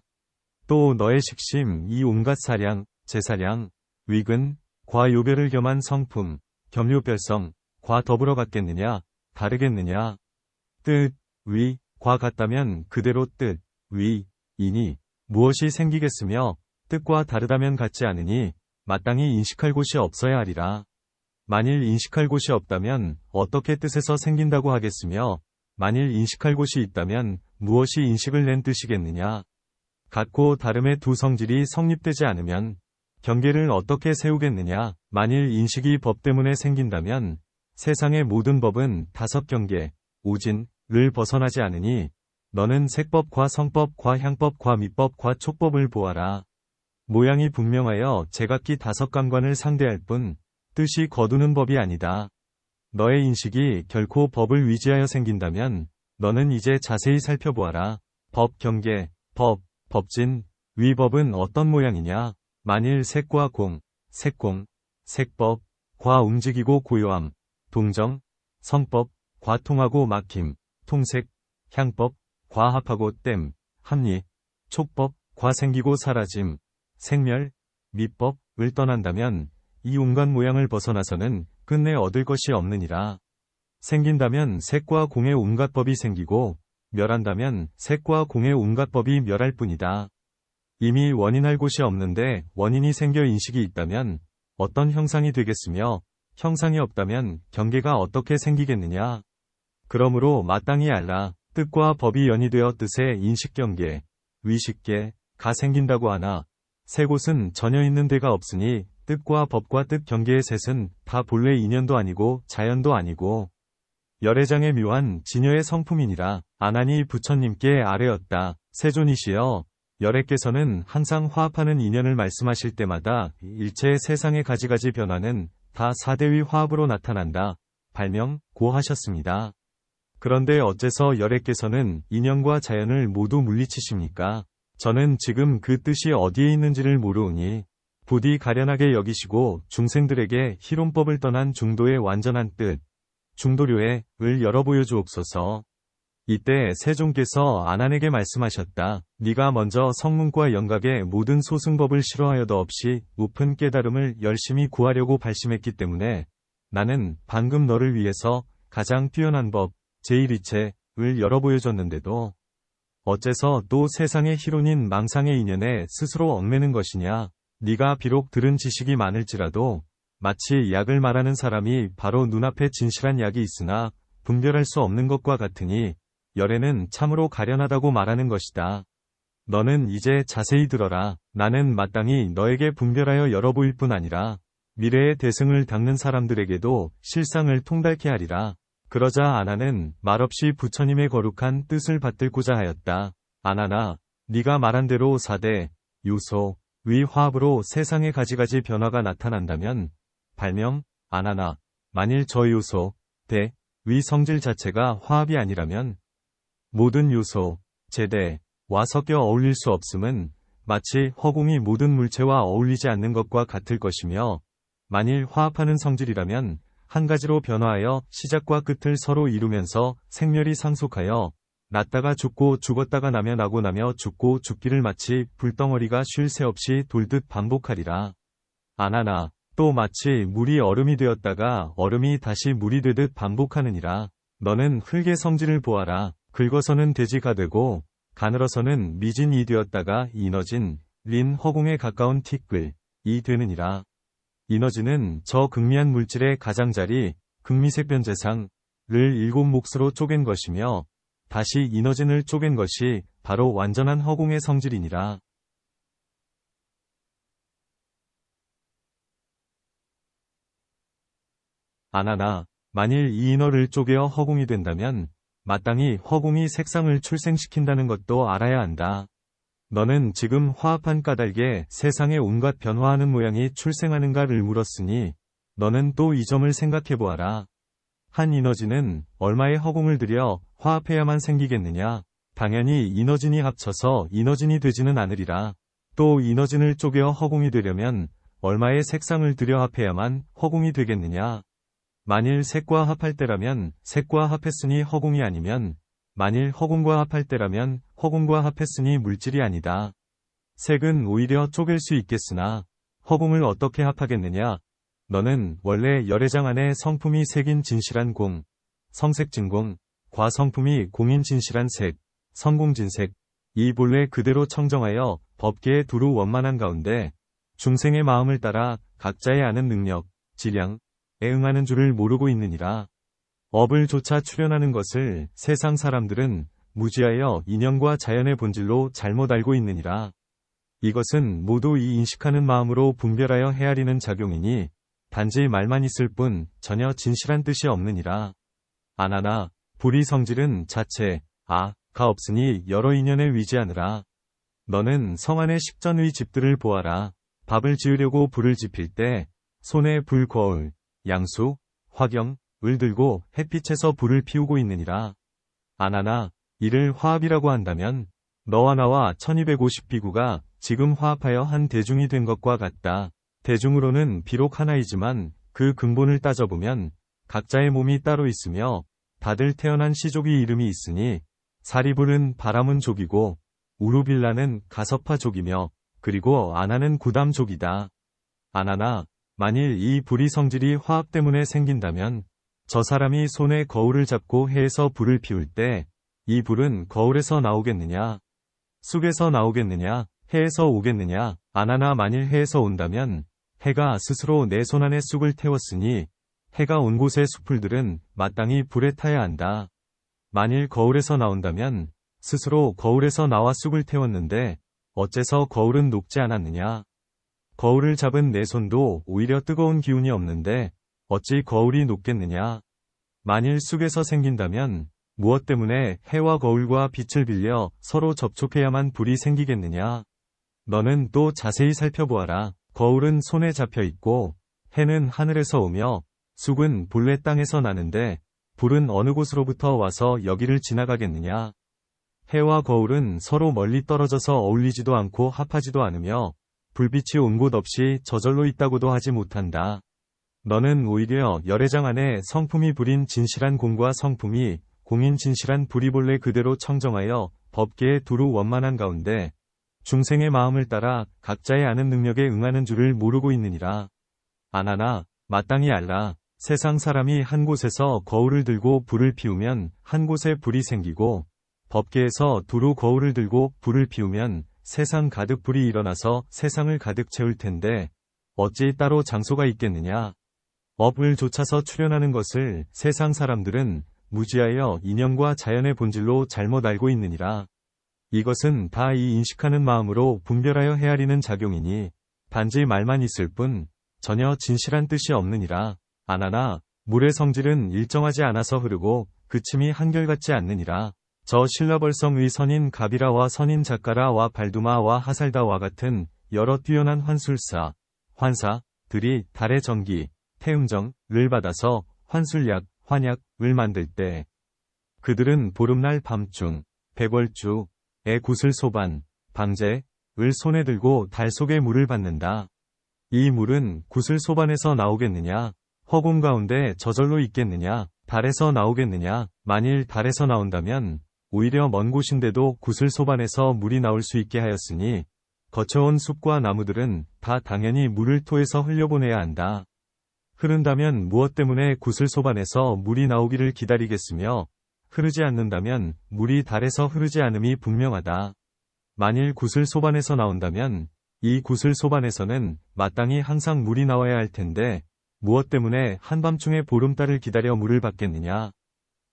또 너의 식심, 이 온갖 사량, 제사량, 위근, 과요별을 겸한 성품, 겸요별성, 과 더불어 같겠느냐? 다르겠느냐? 뜻, 위, 과 같다면 그대로 뜻, 위, 이니 무엇이 생기겠으며 뜻과 다르다면 같지 않으니 마땅히 인식할 곳이 없어야 하리라. 만일 인식할 곳이 없다면 어떻게 뜻에서 생긴다고 하겠으며 만일 인식할 곳이 있다면 무엇이 인식을 낸 뜻이겠느냐. 같고 다름의 두 성질이 성립되지 않으면 경계를 어떻게 세우겠느냐. 만일 인식이 법 때문에 생긴다면 세상의 모든 법은 다섯 경계, 오진을 벗어나지 않으니 너는 색법과 성법과 향법과 미법과 촉법을 보아라. 모양이 분명하여 제각기 다섯 감관을 상대할 뿐 뜻이 거두는 법이 아니다. 너의 인식이 결코 법을 위지하여 생긴다면 너는 이제 자세히 살펴보아라. 법 경계, 법진, 위법은 어떤 모양이냐. 만일 색과 색공, 색법, 과 움직이고 고요함, 동정, 성법, 과 통하고 막힘, 통색, 향법, 과 합하고 땜, 합리, 촉법, 과 생기고 사라짐, 생멸, 미법을 떠난다면 이 온갖 모양을 벗어나서는 끝내 얻을 것이 없느니라. 생긴다면 색과 공의 온갖 법이 생기고 멸한다면 색과 공의 온갖 법이 멸할 뿐이다. 이미 원인할 곳이 없는데 원인이 생겨 인식이 있다면 어떤 형상이 되겠으며 형상이 없다면 경계가 어떻게 생기겠느냐. 그러므로 마땅히 알라. 뜻과 법이 연이되어 뜻의 인식경계, 위식계가 생긴다고 하나 세 곳은 전혀 있는 데가 없으니 뜻과 법과 뜻 경계의 셋은 다 본래 인연도 아니고 자연도 아니고 열애장의 묘한 진여의 성품이니라. 아나니 부처님께 아뢰었다. 세존이시여, 열애께서는 항상 화합하는 인연을 말씀하실 때마다 일체의 세상의 가지가지 변화는 다 사대위 화합으로 나타난다. 발명,고 하셨습니다. 그런데 어째서 열애께서는 인연과 자연을 모두 물리치십니까? 저는 지금 그 뜻이 어디에 있는지를 모르오니 부디 가련하게 여기시고 중생들에게 희론법을 떠난 중도의 완전한 뜻, 중도료의 을 열어 보여주옵소서. 이때 세종께서 아난에게 말씀하셨다. 네가 먼저 성문과 영각의 모든 소승법을 싫어하여도 없이 높은 깨달음을 열심히 구하려고 발심했기 때문에 나는 방금 너를 위해서 가장 뛰어난 법, 제1이체를 열어 보여줬는데도 어째서 또 세상의 희론인 망상의 인연에 스스로 얽매는 것이냐. 네가 비록 들은 지식이 많을지라도 마치 약을 말하는 사람이 바로 눈앞에 진실한 약이 있으나 분별할 수 없는 것과 같으니 열애는 참으로 가련하다고 말하는 것이다. 너는 이제 자세히 들어라. 나는 마땅히 너에게 분별하여 열어보일 뿐 아니라 미래의 대승을 닦는 사람들에게도 실상을 통달케 하리라. 그러자 아나는 말없이 부처님의 거룩한 뜻을 받들고자 하였다. 아나나, 네가 말한 대로 4대 요소 위 화합으로 세상의 가지가지 변화가 나타난다면 발명, 아나나, 만일 저 요소 대 위 성질 자체가 화합이 아니라면 모든 요소 제대와 섞여 어울릴 수 없음은 마치 허공이 모든 물체와 어울리지 않는 것과 같을 것이며 만일 화합하는 성질이라면 한 가지로 변화하여 시작과 끝을 서로 이루면서 생멸이 상속하여 났다가 죽고 죽었다가 나며 나고 나며 죽고 죽기를 마치 불덩어리가 쉴 새 없이 돌듯 반복하리라. 아나나, 또 마치 물이 얼음이 되었다가 얼음이 다시 물이 되듯 반복하느니라. 너는 흙의 성질을 보아라. 긁어서는 돼지가 되고 가늘어서는 미진이 되었다가 이너진 린 허공에 가까운 티끌이 되느니라. 이너지는 저 극미한 물질의 가장자리 극미색 변제상을 7몫으로 쪼갠 것이며 다시 이너진을 쪼갠 것이 바로 완전한 허공의 성질이니라. 아나나, 만일 이 인어를 쪼개어 허공이 된다면 마땅히 허공이 색상을 출생시킨다는 것도 알아야 한다. 너는 지금 화합한 까닭에 세상의 온갖 변화하는 모양이 출생하는가를 물었으니 너는 또 이 점을 생각해보아라. 한 이너지는 얼마의 허공을 들여 화합해야만 생기겠느냐. 당연히 이너진이 합쳐서 이너진이 되지는 않으리라. 또 이너진을 쪼개어 허공이 되려면 얼마의 색상을 들여 합해야만 허공이 되겠느냐. 만일 색과 합할 때라면 색과 합했으니 허공이 아니면 만일 허공과 합할 때라면 허공과 합했으니 물질이 아니다. 색은 오히려 쪼갤 수 있겠으나 허공을 어떻게 합하겠느냐. 너는 원래 열애장 안에 성품이 색인 진실한 공, 성색진공, 과성품이 공인진실한 색, 성공진색, 이 본래 그대로 청정하여 법계에 두루 원만한 가운데 중생의 마음을 따라 각자의 아는 능력, 질량에 응하는 줄을 모르고 있느니라. 업을 조차 출현하는 것을 세상 사람들은 무지하여 인연과 자연의 본질로 잘못 알고 있느니라. 이것은 모두 이 인식하는 마음으로 분별하여 헤아리는 작용이니 단지 말만 있을 뿐 전혀 진실한 뜻이 없느니라. 아나나 불의 성질은 자체 가 없으니 여러 인연에 위지하느라. 너는 성안의 식전의 집들을 보아라. 밥을 지으려고 불을 지필 때 손에 불 거울, 양수, 화경을 들고 햇빛에서 불을 피우고 있느니라. 아나나 이를 화합이라고 한다면 너와 나와 1250비구가 지금 화합하여 한 대중이 된 것과 같다. 대중으로는 비록 하나이지만 그 근본을 따져보면 각자의 몸이 따로 있으며 다들 태어난 시족이 이름이 있으니 사리불은 바라문족이고 우루빌라는 가섭파족이며 그리고 아나는 구담족이다. 아나나 만일 이 불의 성질이 화합 때문에 생긴다면 저 사람이 손에 거울을 잡고 해에서 불을 피울 때 이 불은 거울에서 나오겠느냐? 쑥에서 나오겠느냐? 해에서 오겠느냐? 아나나 만일 해에서 온다면 해가 스스로 내 손 안에 쑥을 태웠으니 해가 온 곳의 숲풀들은 마땅히 불에 타야 한다. 만일 거울에서 나온다면 스스로 거울에서 나와 쑥을 태웠는데 어째서 거울은 녹지 않았느냐? 거울을 잡은 내 손도 오히려 뜨거운 기운이 없는데 어찌 거울이 녹겠느냐? 만일 쑥에서 생긴다면 무엇 때문에 해와 거울과 빛을 빌려 서로 접촉해야만 불이 생기겠느냐? 너는 또 자세히 살펴보아라. 거울은 손에 잡혀 있고 해는 하늘에서 오며 쑥은 본래 땅에서 나는데 불은 어느 곳으로부터 와서 여기를 지나가겠느냐? 해와 거울은 서로 멀리 떨어져서 어울리지도 않고 합하지도 않으며 불빛이 온 곳 없이 저절로 있다고도 하지 못한다. 너는 오히려 열애장 안에 성품이 불인 진실한 공과 성품이 공인 진실한 불이 본래 그대로 청정하여 법계에 두루 원만한 가운데 중생의 마음을 따라 각자의 아는 능력에 응하는 줄을 모르고 있느니라. 아나나 마땅히 알라. 세상 사람이 한 곳에서 거울을 들고 불을 피우면 한 곳에 불이 생기고 법계에서 두루 거울을 들고 불을 피우면 세상 가득 불이 일어나서 세상을 가득 채울 텐데 어찌 따로 장소가 있겠느냐? 업을 좇아서 출현하는 것을 세상 사람들은 무지하여 인연과 자연의 본질로 잘못 알고 있느니라. 이것은 다 이 인식하는 마음으로 분별하여 헤아리는 작용이니 단지 말만 있을 뿐 전혀 진실한 뜻이 없느니라. 아나나 물의 성질은 일정하지 않아서 흐르고 그침이 한결같지 않느니라. 저 신라벌성의 선인 가비라와 선인 작가라와 발두마와 하살다와 같은 여러 뛰어난 환술사, 환사들이 달의 전기, 태음정을 받아서 환술약, 환약을 만들 때 그들은 보름날 밤중, 백월주에 구슬 소반, 방제을 손에 들고 달 속의 물을 받는다. 이 물은 구슬 소반에서 나오겠느냐? 허공 가운데 저절로 있겠느냐? 달에서 나오겠느냐? 만일 달에서 나온다면 오히려 먼 곳인데도 구슬 소반에서 물이 나올 수 있게 하였으니 거쳐온 숲과 나무들은 다 당연히 물을 토해서 흘려보내야 한다. 흐른다면 무엇 때문에 구슬 소반에서 물이 나오기를 기다리겠으며 흐르지 않는다면 물이 달에서 흐르지 않음이 분명하다. 만일 구슬 소반에서 나온다면 이 구슬 소반에서는 마땅히 항상 물이 나와야 할 텐데 무엇 때문에 한밤중에 보름달을 기다려 물을 받겠느냐?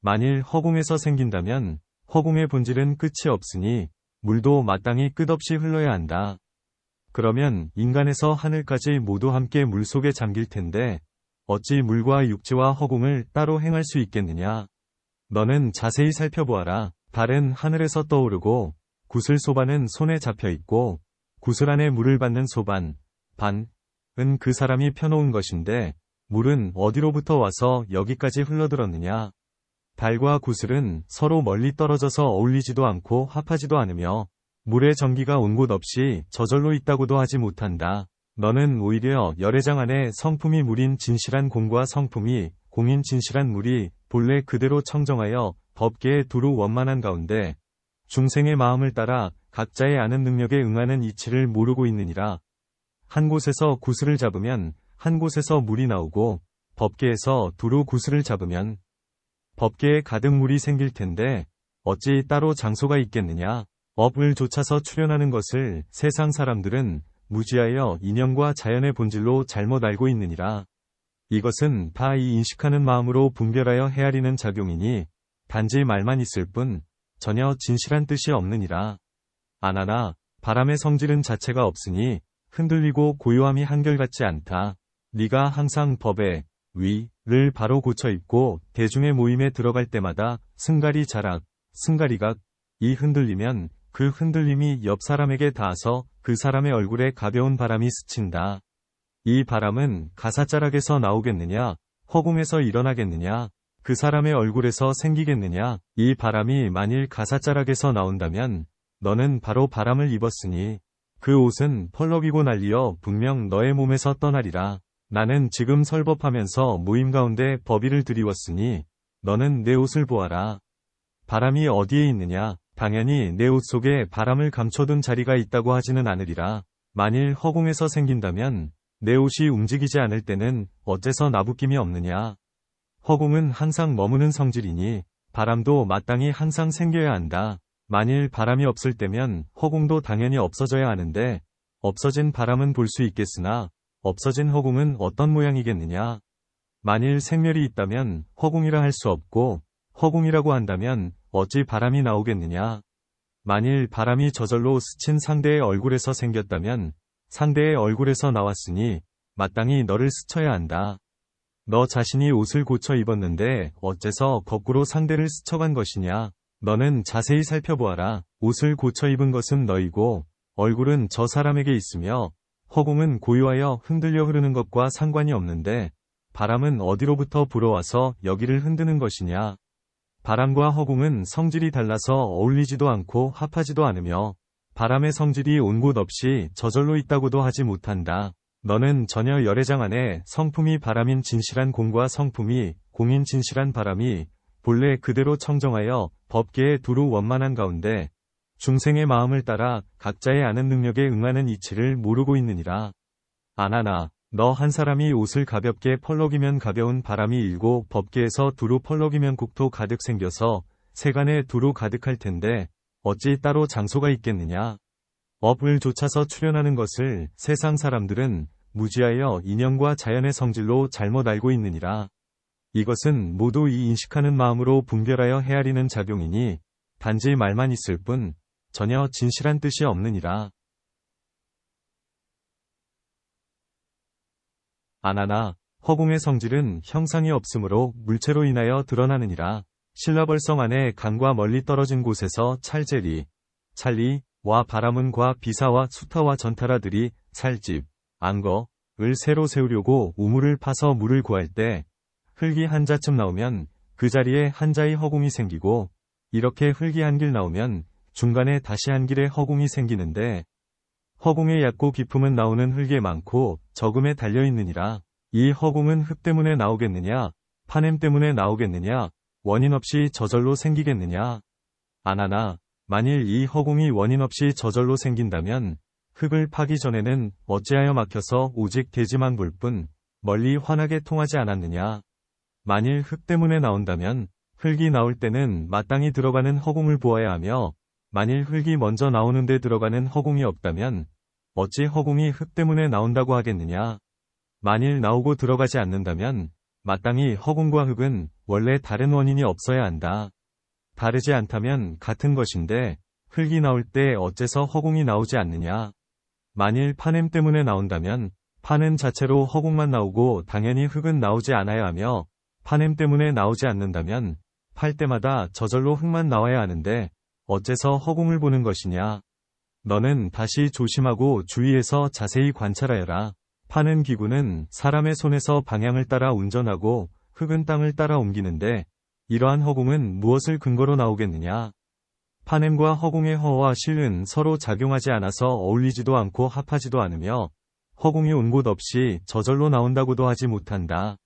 만일 허공에서 생긴다면 허공의 본질은 끝이 없으니 물도 마땅히 끝없이 흘러야 한다. 그러면 인간에서 하늘까지 모두 함께 물속에 잠길 텐데 어찌 물과 육지와 허공을 따로 행할 수 있겠느냐? 너는 자세히 살펴보아라. 달은 하늘에서 떠오르고 구슬 소반은 손에 잡혀 있고 구슬 안에 물을 받는 소반, 반은 그 사람이 펴놓은 것인데 물은 어디로부터 와서 여기까지 흘러들었느냐? 달과 구슬은 서로 멀리 떨어져서 어울리지도 않고 합하지도 않으며 물의 전기가 온 곳 없이 저절로 있다고도 하지 못한다. 너는 오히려 열애장 안에 성품이 물인 진실한 공과 성품이 공인 진실한 물이 본래 그대로 청정하여 법계에 두루 원만한 가운데 중생의 마음을 따라 각자의 아는 능력에 응하는 이치를 모르고 있느니라. 한 곳에서 구슬을 잡으면 한 곳에서 물이 나오고 법계에서 두루 구슬을 잡으면 법계에 가득 물이 생길 텐데 어찌 따로 장소가 있겠느냐. 업을 좇아서 출현하는 것을 세상 사람들은 무지하여 인연과 자연의 본질로 잘못 알고 있느니라. 이것은 다 이 인식하는 마음으로 분별하여 헤아리는 작용이니 단지 말만 있을 뿐 전혀 진실한 뜻이 없느니라. 아나나 바람의 성질은 자체가 없으니 흔들리고 고요함이 한결같지 않다. 네가 항상 법의 위를 바로 고쳐 입고 대중의 모임에 들어갈 때마다 승가리 자락, 승가리각 이 흔들리면 그 흔들림이 옆 사람에게 닿아서 그 사람의 얼굴에 가벼운 바람이 스친다. 이 바람은 가사자락에서 나오겠느냐, 허공에서 일어나겠느냐, 그 사람의 얼굴에서 생기겠느냐. 이 바람이 만일 가사자락에서 나온다면 너는 바로 바람을 입었으니 그 옷은 펄럭이고 날리어 분명 너의 몸에서 떠나리라. 나는 지금 설법하면서 모임 가운데 법의를 드리웠으니 너는 내 옷을 보아라. 바람이 어디에 있느냐? 당연히 내 옷 속에 바람을 감춰둔 자리가 있다고 하지는 않으리라. 만일 허공에서 생긴다면 내 옷이 움직이지 않을 때는 어째서 나부낌이 없느냐? 허공은 항상 머무는 성질이니 바람도 마땅히 항상 생겨야 한다. 만일 바람이 없을 때면 허공도 당연히 없어져야 하는데 없어진 바람은 볼 수 있겠으나 없어진 허공은 어떤 모양이겠느냐? 만일 생멸이 있다면 허공이라 할 수 없고 허공이라고 한다면 어찌 바람이 나오겠느냐? 만일 바람이 저절로 스친 상대의 얼굴에서 생겼다면 상대의 얼굴에서 나왔으니 마땅히 너를 스쳐야 한다. 너 자신이 옷을 고쳐 입었는데 어째서 거꾸로 상대를 스쳐간 것이냐? 너는 자세히 살펴보아라. 옷을 고쳐 입은 것은 너이고 얼굴은 저 사람에게 있으며 허공은 고요하여 흔들려 흐르는 것과 상관이 없는데 바람은 어디로부터 불어와서 여기를 흔드는 것이냐? 바람과 허공은 성질이 달라서 어울리지도 않고 합하지도 않으며 바람의 성질이 온 곳 없이 저절로 있다고도 하지 못한다. 너는 전혀 열애장 안에 성품이 바람인 진실한 공과 성품이 공인 진실한 바람이 본래 그대로 청정하여 법계에 두루 원만한 가운데 중생의 마음을 따라 각자의 아는 능력에 응하는 이치를 모르고 있느니라. 아나나 너 한 사람이 옷을 가볍게 펄럭이면 가벼운 바람이 일고 법계에서 두루 펄럭이면 국토 가득 생겨서 세간에 두루 가득할 텐데 어찌 따로 장소가 있겠느냐. 업을 좇아서 출현하는 것을 세상 사람들은 무지하여 인연과 자연의 성질로 잘못 알고 있느니라. 이것은 모두 이 인식하는 마음으로 분별하여 헤아리는 작용이니 단지 말만 있을 뿐 전혀 진실한 뜻이 없느니라. 아나나 허공의 성질은 형상이 없으므로 물체로 인하여 드러나느니라. 신라벌성 안에 강과 멀리 떨어진 곳에서 찰제리, 찰리와 바람은과 비사와 수타와 전타라들이 찰집, 안거을 새로 세우려고 우물을 파서 물을 구할 때 흙이 한 자쯤 나오면 그 자리에 한 자의 허공이 생기고 이렇게 흙이 한 길 나오면 중간에 다시 한 길의 허공이 생기는데 허공의 얕고 깊음은 나오는 흙에 많고 적음에 달려있느니라. 이 허공은 흙 때문에 나오겠느냐? 파냄 때문에 나오겠느냐? 원인 없이 저절로 생기겠느냐? 아나나 만일 이 허공이 원인 없이 저절로 생긴다면 흙을 파기 전에는 어찌하여 막혀서 오직 대지만 볼 뿐 멀리 환하게 통하지 않았느냐? 만일 흙 때문에 나온다면 흙이 나올 때는 마땅히 들어가는 허공을 보아야 하며 만일 흙이 먼저 나오는데 들어가는 허공이 없다면 어찌 허공이 흙 때문에 나온다고 하겠느냐? 만일 나오고 들어가지 않는다면 마땅히 허공과 흙은 원래 다른 원인이 없어야 한다. 다르지 않다면 같은 것인데 흙이 나올 때 어째서 허공이 나오지 않느냐? 만일 파냄 때문에 나온다면 파냄 자체로 허공만 나오고 당연히 흙은 나오지 않아야 하며 파냄 때문에 나오지 않는다면 팔 때마다 저절로 흙만 나와야 하는데 어째서 허공을 보는 것이냐? 너는 다시 조심하고 주의해서 자세히 관찰하여라. 파는 기구는 사람의 손에서 방향을 따라 운전하고 흙은 땅을 따라 옮기는데 이러한 허공은 무엇을 근거로 나오겠느냐? 파냄과 허공의 허와 실은 서로 작용하지 않아서 어울리지도 않고 합하지도 않으며 허공이 온 곳 없이 저절로 나온다고도 하지 못한다.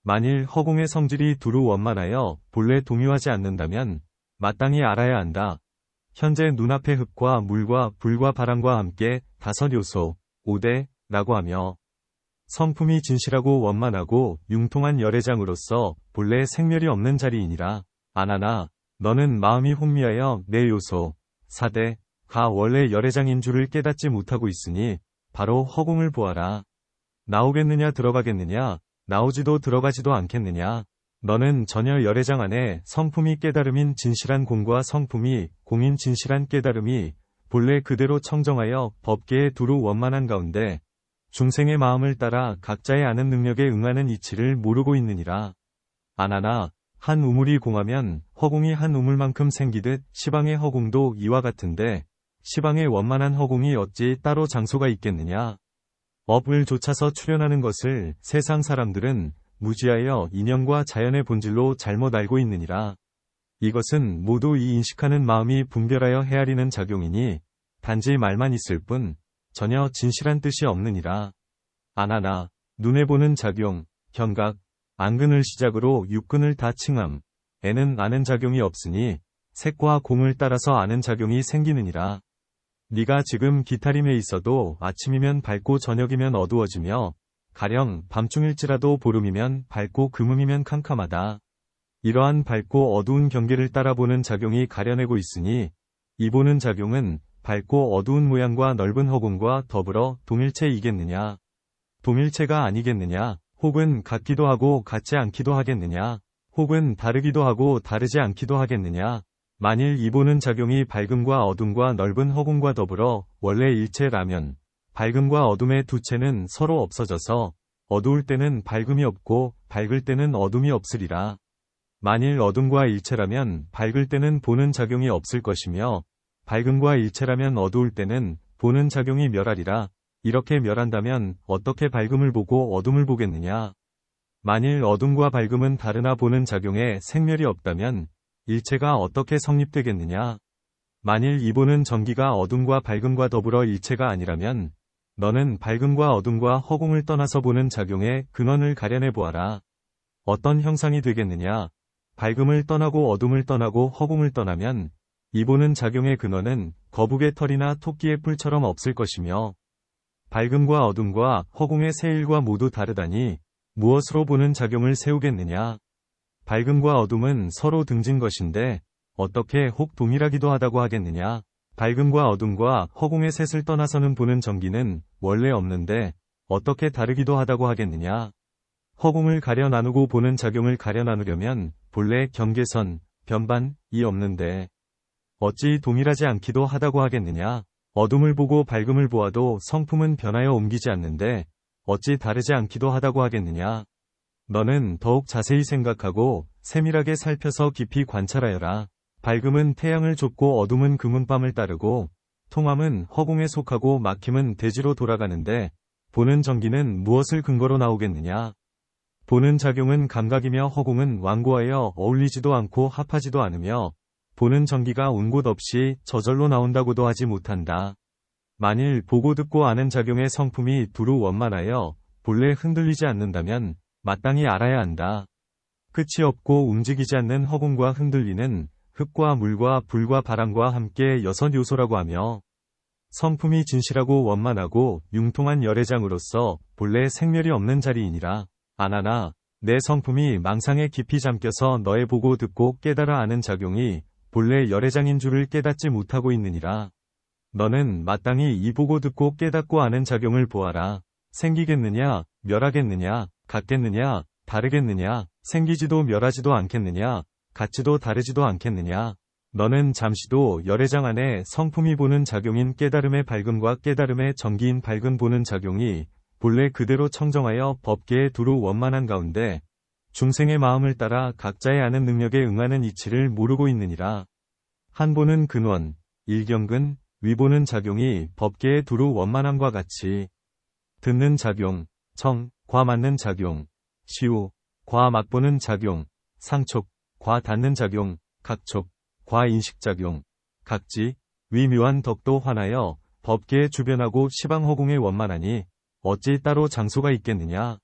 만일 허공의 성질이 두루 원만하여 본래 동요하지 않는다면 마땅히 알아야 한다. 현재 눈앞의 흙과 물과 불과 바람과 함께 다섯 요소, 5대라고 하며 성품이 진실하고 원만하고 융통한 열애장으로서 본래 생멸이 없는 자리이니라. 아나나 너는 마음이 혼미하여 내 요소 4대가 원래 열애장인 줄을 깨닫지 못하고 있으니 바로 허공을 보아라. 나오겠느냐 들어가겠느냐 나오지도 들어가지도 않겠느냐. 너는 전혀 열애장 안에 성품이 깨달음인 진실한 공과 성품이 공인 진실한 깨달음이 본래 그대로 청정하여 법계에 두루 원만한 가운데 중생의 마음을 따라 각자의 아는 능력에 응하는 이치를 모르고 있느니라. 아나나 한 우물이 공하면 허공이 한 우물만큼 생기듯 시방의 허공도 이와 같은데 시방의 원만한 허공이 어찌 따로 장소가 있겠느냐. 업을 좇아서 출현하는 것을 세상 사람들은 무지하여 인연과 자연의 본질로 잘못 알고 있느니라. 이것은 모두 이 인식하는 마음이 분별하여 헤아리는 작용이니 단지 말만 있을 뿐 전혀 진실한 뜻이 없느니라. 아나나 눈에 보는 작용, 견각, 안근을 시작으로 육근을 다 칭함. 에는 아는 작용이 없으니 색과 공을 따라서 아는 작용이 생기느니라. 네가 지금 기타림에 있어도 아침이면 밝고 저녁이면 어두워지며 가령 밤중일지라도 보름이면 밝고 금음이면 캄캄하다. 이러한 밝고 어두운 경계를 따라 보는 작용이 가려내고 있으니 이 보는 작용은 밝고 어두운 모양과 넓은 허공과 더불어 동일체이겠느냐. 동일체가 아니겠느냐. 혹은 같기도 하고 같지 않기도 하겠느냐. 혹은 다르기도 하고 다르지 않기도 하겠느냐. 만일 이 보는 작용이 밝음과 어둠과 넓은 허공과 더불어 원래 일체라면 밝음과 어둠의 두 체는 서로 없어져서 어두울 때는 밝음이 없고 밝을 때는 어둠이 없으리라. 만일 어둠과 일체라면 밝을 때는 보는 작용이 없을 것이며 밝음과 일체라면 어두울 때는 보는 작용이 멸하리라. 이렇게 멸한다면 어떻게 밝음을 보고 어둠을 보겠느냐. 만일 어둠과 밝음은 다르나 보는 작용에 생멸이 없다면 일체가 어떻게 성립되겠느냐. 만일 이 보는 전기가 어둠과 밝음과 더불어 일체가 아니라면 너는 밝음과 어둠과 허공을 떠나서 보는 작용의 근원을 가려내 보아라. 어떤 형상이 되겠느냐. 밝음을 떠나고 어둠을 떠나고 허공을 떠나면 이 보는 작용의 근원은 거북의 털이나 토끼의 뿔처럼 없을 것이며 밝음과 어둠과 허공의 세일과 모두 다르다니 무엇으로 보는 작용을 세우겠느냐. 밝음과 어둠은 서로 등진 것인데 어떻게 혹 동일하기도 하다고 하겠느냐. 밝음과 어둠과 허공의 셋을 떠나서는 보는 전기는 원래 없는데 어떻게 다르기도 하다고 하겠느냐. 허공을 가려 나누고 보는 작용을 가려 나누려면 본래 경계선, 변반이 없는데 어찌 동일하지 않기도 하다고 하겠느냐. 어둠을 보고 밝음을 보아도 성품은 변하여 옮기지 않는데 어찌 다르지 않기도 하다고 하겠느냐. 너는 더욱 자세히 생각하고 세밀하게 살펴서 깊이 관찰하여라. 밝음은 태양을 좇고 어둠은 금은밤을 따르고 통함은 허공에 속하고 막힘은 대지로 돌아가는데 보는 전기는 무엇을 근거로 나오겠느냐. 보는 작용은 감각이며 허공은 완고하여 어울리지도 않고 합하지도 않으며 보는 전기가 온 곳 없이 저절로 나온다고도 하지 못한다. 만일 보고 듣고 아는 작용의 성품이 두루 원만하여 본래 흔들리지 않는다면 마땅히 알아야 한다. 끝이 없고 움직이지 않는 허공과 흔들리는 흙과 물과 불과 바람과 함께 6요소라고 하며 성품이 진실하고 원만하고 융통한 열애장으로서 본래 생멸이 없는 자리이니라. 아나나 내 성품이 망상에 깊이 잠겨서 너의 보고 듣고 깨달아 아는 작용이 본래 열애장인 줄을 깨닫지 못하고 있느니라. 너는 마땅히 이 보고 듣고 깨닫고 아는 작용을 보아라. 생기겠느냐, 멸하겠느냐, 같겠느냐, 다르겠느냐, 생기지도 멸하지도 않겠느냐, 같지도 다르지도 않겠느냐. 너는 잠시도 열애장 안에 성품이 보는 작용인 깨달음의 밝음과 깨달음의 전기인 밝음 보는 작용이 본래 그대로 청정하여 법계에 두루 원만한 가운데 중생의 마음을 따라 각자의 아는 능력에 응하는 이치를 모르고 있느니라. 한 보는 근원, 일경근, 위보는 작용이 법계에 두루 원만함과 같이 듣는 작용, 청, 과 맞는 작용, 시우, 과 맛보는 작용, 상촉, 과 닿는 작용, 각촉, 과 인식작용, 각지, 위묘한 덕도 환하여 법계에 주변하고 시방허공에 원만하니 어찌 따로 장소가 있겠느냐.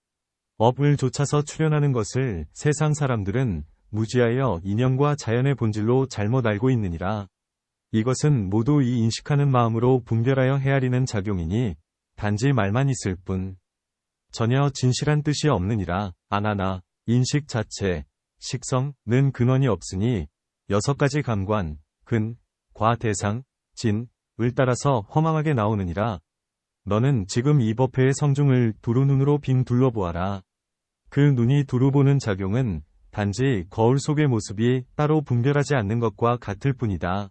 업을 좇아서 출현하는 것을 세상 사람들은 무지하여 인연과 자연의 본질로 잘못 알고 있느니라. 이것은 모두 이 인식하는 마음으로 분별하여 헤아리는 작용이니 단지 말만 있을 뿐 전혀 진실한 뜻이 없느니라. 아나나 인식 자체, 식성는 근원이 없으니 6가지 감관, 근, 과 대상, 진, 을 따라서 허망하게 나오느니라. 너는 지금 이 법회의 성중을 두루 눈으로 빙 둘러보아라. 그 눈이 두루 보는 작용은 단지 거울 속의 모습이 따로 분별하지 않는 것과 같을 뿐이다.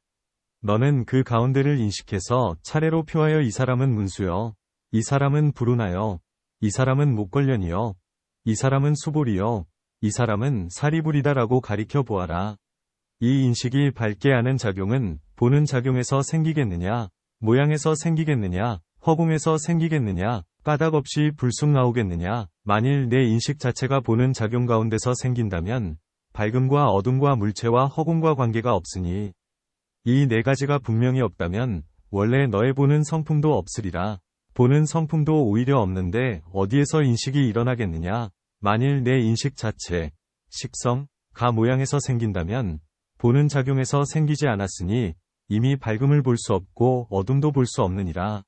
너는 그 가운데를 인식해서 차례로 표하여 이 사람은 문수여, 이 사람은 불운하여, 이 사람은 목걸련이여, 이 사람은 수볼이여, 이 사람은 사리불이다라고 가리켜 보아라. 이 인식이 밝게 하는 작용은 보는 작용에서 생기겠느냐, 모양에서 생기겠느냐, 허공에서 생기겠느냐, 까닭 없이 불쑥 나오겠느냐. 만일 내 인식 자체가 보는 작용 가운데서 생긴다면 밝음과 어둠과 물체와 허공과 관계가 없으니 이 4가지가 분명히 없다면 원래 너의 보는 성품도 없으리라. 보는 성품도 오히려 없는데 어디에서 인식이 일어나겠느냐. 만일 내 인식 자체, 식성, 가 모양에서 생긴다면 보는 작용에서 생기지 않았으니 이미 밝음을 볼 수 없고 어둠도 볼 수 없느니라.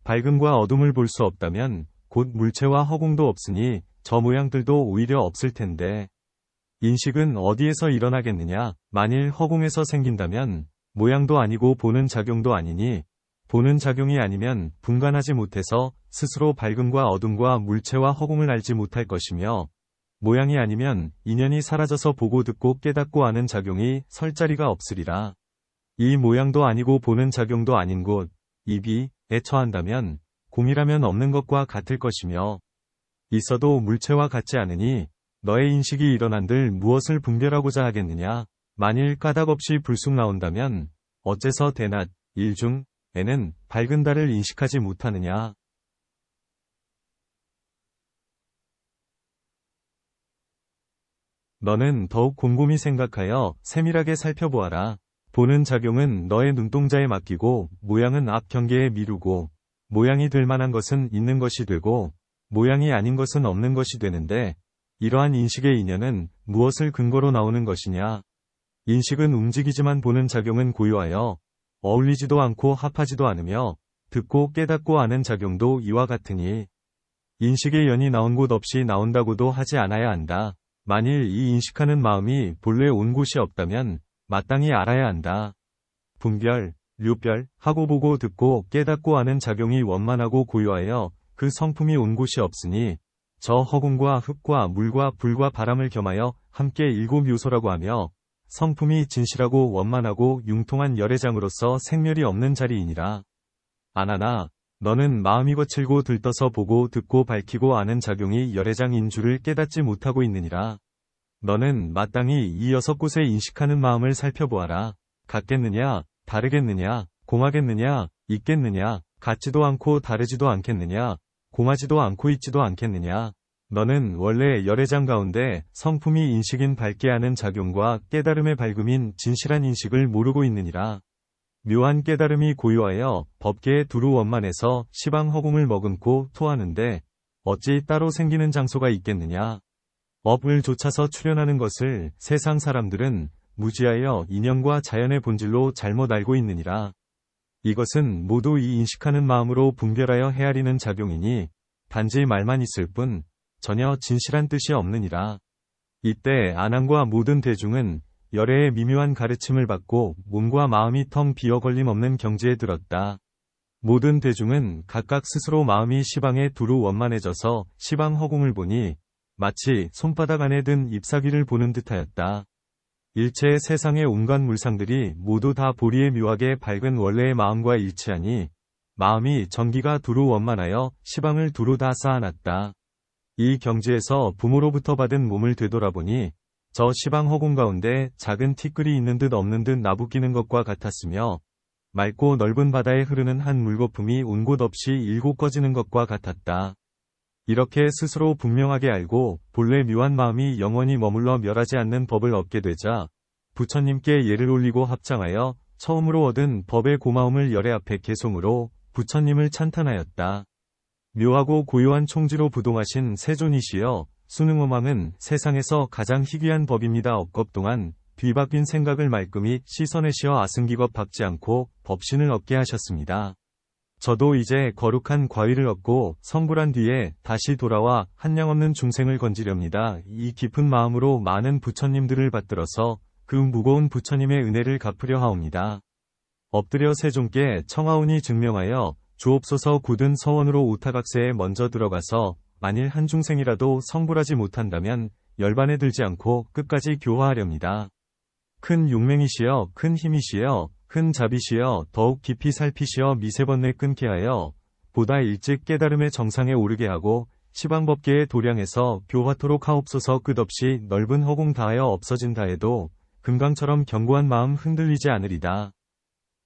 밝음과 어둠을 볼 수 없다면 곧 물체와 허공도 없으니 저 모양들도 오히려 없을 텐데 인식은 어디에서 일어나겠느냐. 만일 허공에서 생긴다면 모양도 아니고 보는 작용도 아니니 보는 작용이 아니면 분간하지 못해서 스스로 밝음과 어둠과 물체와 허공을 알지 못할 것이며 모양이 아니면 인연이 사라져서 보고 듣고 깨닫고 아는 작용이 설 자리가 없으리라. 이 모양도 아니고 보는 작용도 아닌 곳, 입이 에 처한다면 공이라면 없는 것과 같을 것이며 있어도 물체와 같지 않으니 너의 인식이 일어난들 무엇을 분별하고자 하겠느냐. 만일 까닭 없이 불쑥 나온다면 어째서 대낮, 일중에는 밝은 달을 인식하지 못하느냐. 너는 더욱 곰곰이 생각하여 세밀하게 살펴보아라. 보는 작용은 너의 눈동자에 맡기고 모양은 앞 경계에 미루고 모양이 될 만한 것은 있는 것이 되고 모양이 아닌 것은 없는 것이 되는데 이러한 인식의 인연은 무엇을 근거로 나오는 것이냐. 인식은 움직이지만 보는 작용은 고요하여 어울리지도 않고 합하지도 않으며 듣고 깨닫고 아는 작용도 이와 같으니 인식의 연이 나온 곳 없이 나온다고도 하지 않아야 한다. 만일 이 인식하는 마음이 본래 온 곳이 없다면 마땅히 알아야 한다. 분별, 류별, 하고 보고 듣고 깨닫고 아는 작용이 원만하고 고요하여 그 성품이 온 곳이 없으니 저 허공과 흙과 물과 불과 바람을 겸하여 함께 7요소라고 하며 성품이 진실하고 원만하고 융통한 열애장으로서 생멸이 없는 자리이니라. 아나나 너는 마음이 거칠고 들떠서 보고 듣고 밝히고 아는 작용이 열애장인 줄을 깨닫지 못하고 있느니라. 너는 마땅히 이 6곳에 인식하는 마음을 살펴보아라. 같겠느냐, 다르겠느냐, 공하겠느냐, 있겠느냐, 같지도 않고 다르지도 않겠느냐, 공하지도 않고 있지도 않겠느냐. 너는 원래 열애장 가운데 성품이 인식인 밝게 하는 작용과 깨달음의 밝음인 진실한 인식을 모르고 있느니라. 묘한 깨달음이 고요하여 법계에 두루 원만해서 시방 허공을 머금고 토하는데 어찌 따로 생기는 장소가 있겠느냐. 업을 좇아서 출현하는 것을 세상 사람들은 무지하여 인연과 자연의 본질로 잘못 알고 있느니라. 이것은 모두 이 인식하는 마음으로 분별하여 헤아리는 작용이니 단지 말만 있을 뿐 전혀 진실한 뜻이 없느니라. 이때 안왕과 모든 대중은 열애의 미묘한 가르침을 받고 몸과 마음이 텅 비어 걸림없는 경지에 들었다. 모든 대중은 각각 스스로 마음이 시방에 두루 원만해져서 시방 허공을 보니 마치 손바닥 안에 든 잎사귀를 보는 듯하였다. 일체의 세상의 온갖 물상들이 모두 다 보리에 묘하게 밝은 원래의 마음과 일치하니 마음이 전기가 두루 원만하여 시방을 두루 다 쌓아놨다. 이 경지에서 부모로부터 받은 몸을 되돌아보니 저 시방 허공 가운데 작은 티끌이 있는 듯 없는 듯 나부끼는 것과 같았으며 맑고 넓은 바다에 흐르는 한 물거품이 온 곳 없이 일곱 꺼지는 것과 같았다. 이렇게 스스로 분명하게 알고 본래 묘한 마음이 영원히 머물러 멸하지 않는 법을 얻게 되자 부처님께 예를 올리고 합장하여 처음으로 얻은 법의 고마움을 열애 앞에 개송으로 부처님을 찬탄하였다. 묘하고 고요한 총지로 부동하신 세존이시여 수능호망은 세상에서 가장 희귀한 법입니다. 억겁 동안 뒤바뀐 생각을 말끔히 씻어내시어 아승기겁 박지 않고 법신을 얻게 하셨습니다. 저도 이제 거룩한 과위를 얻고 성불한 뒤에 다시 돌아와 한량없는 중생을 건지렵니다. 이 깊은 마음으로 많은 부처님들을 받들어서 그 무거운 부처님의 은혜를 갚으려 하옵니다. 엎드려 세종께 청하오니 증명하여 주옵소서. 굳은 서원으로 오타각세에 먼저 들어가서 만일 한 중생이라도 성불하지 못한다면 열반에 들지 않고 끝까지 교화하렵니다. 큰 용맹이시여, 큰 힘이시여, 큰 자비시여, 더욱 깊이 살피시어 미세번뇌 끊게 하여 보다 일찍 깨달음의 정상에 오르게 하고 시방법계의 도량에서 교화토록 하옵소서. 끝없이 넓은 허공 다하여 없어진다 해도 금강처럼 견고한 마음 흔들리지 않으리다.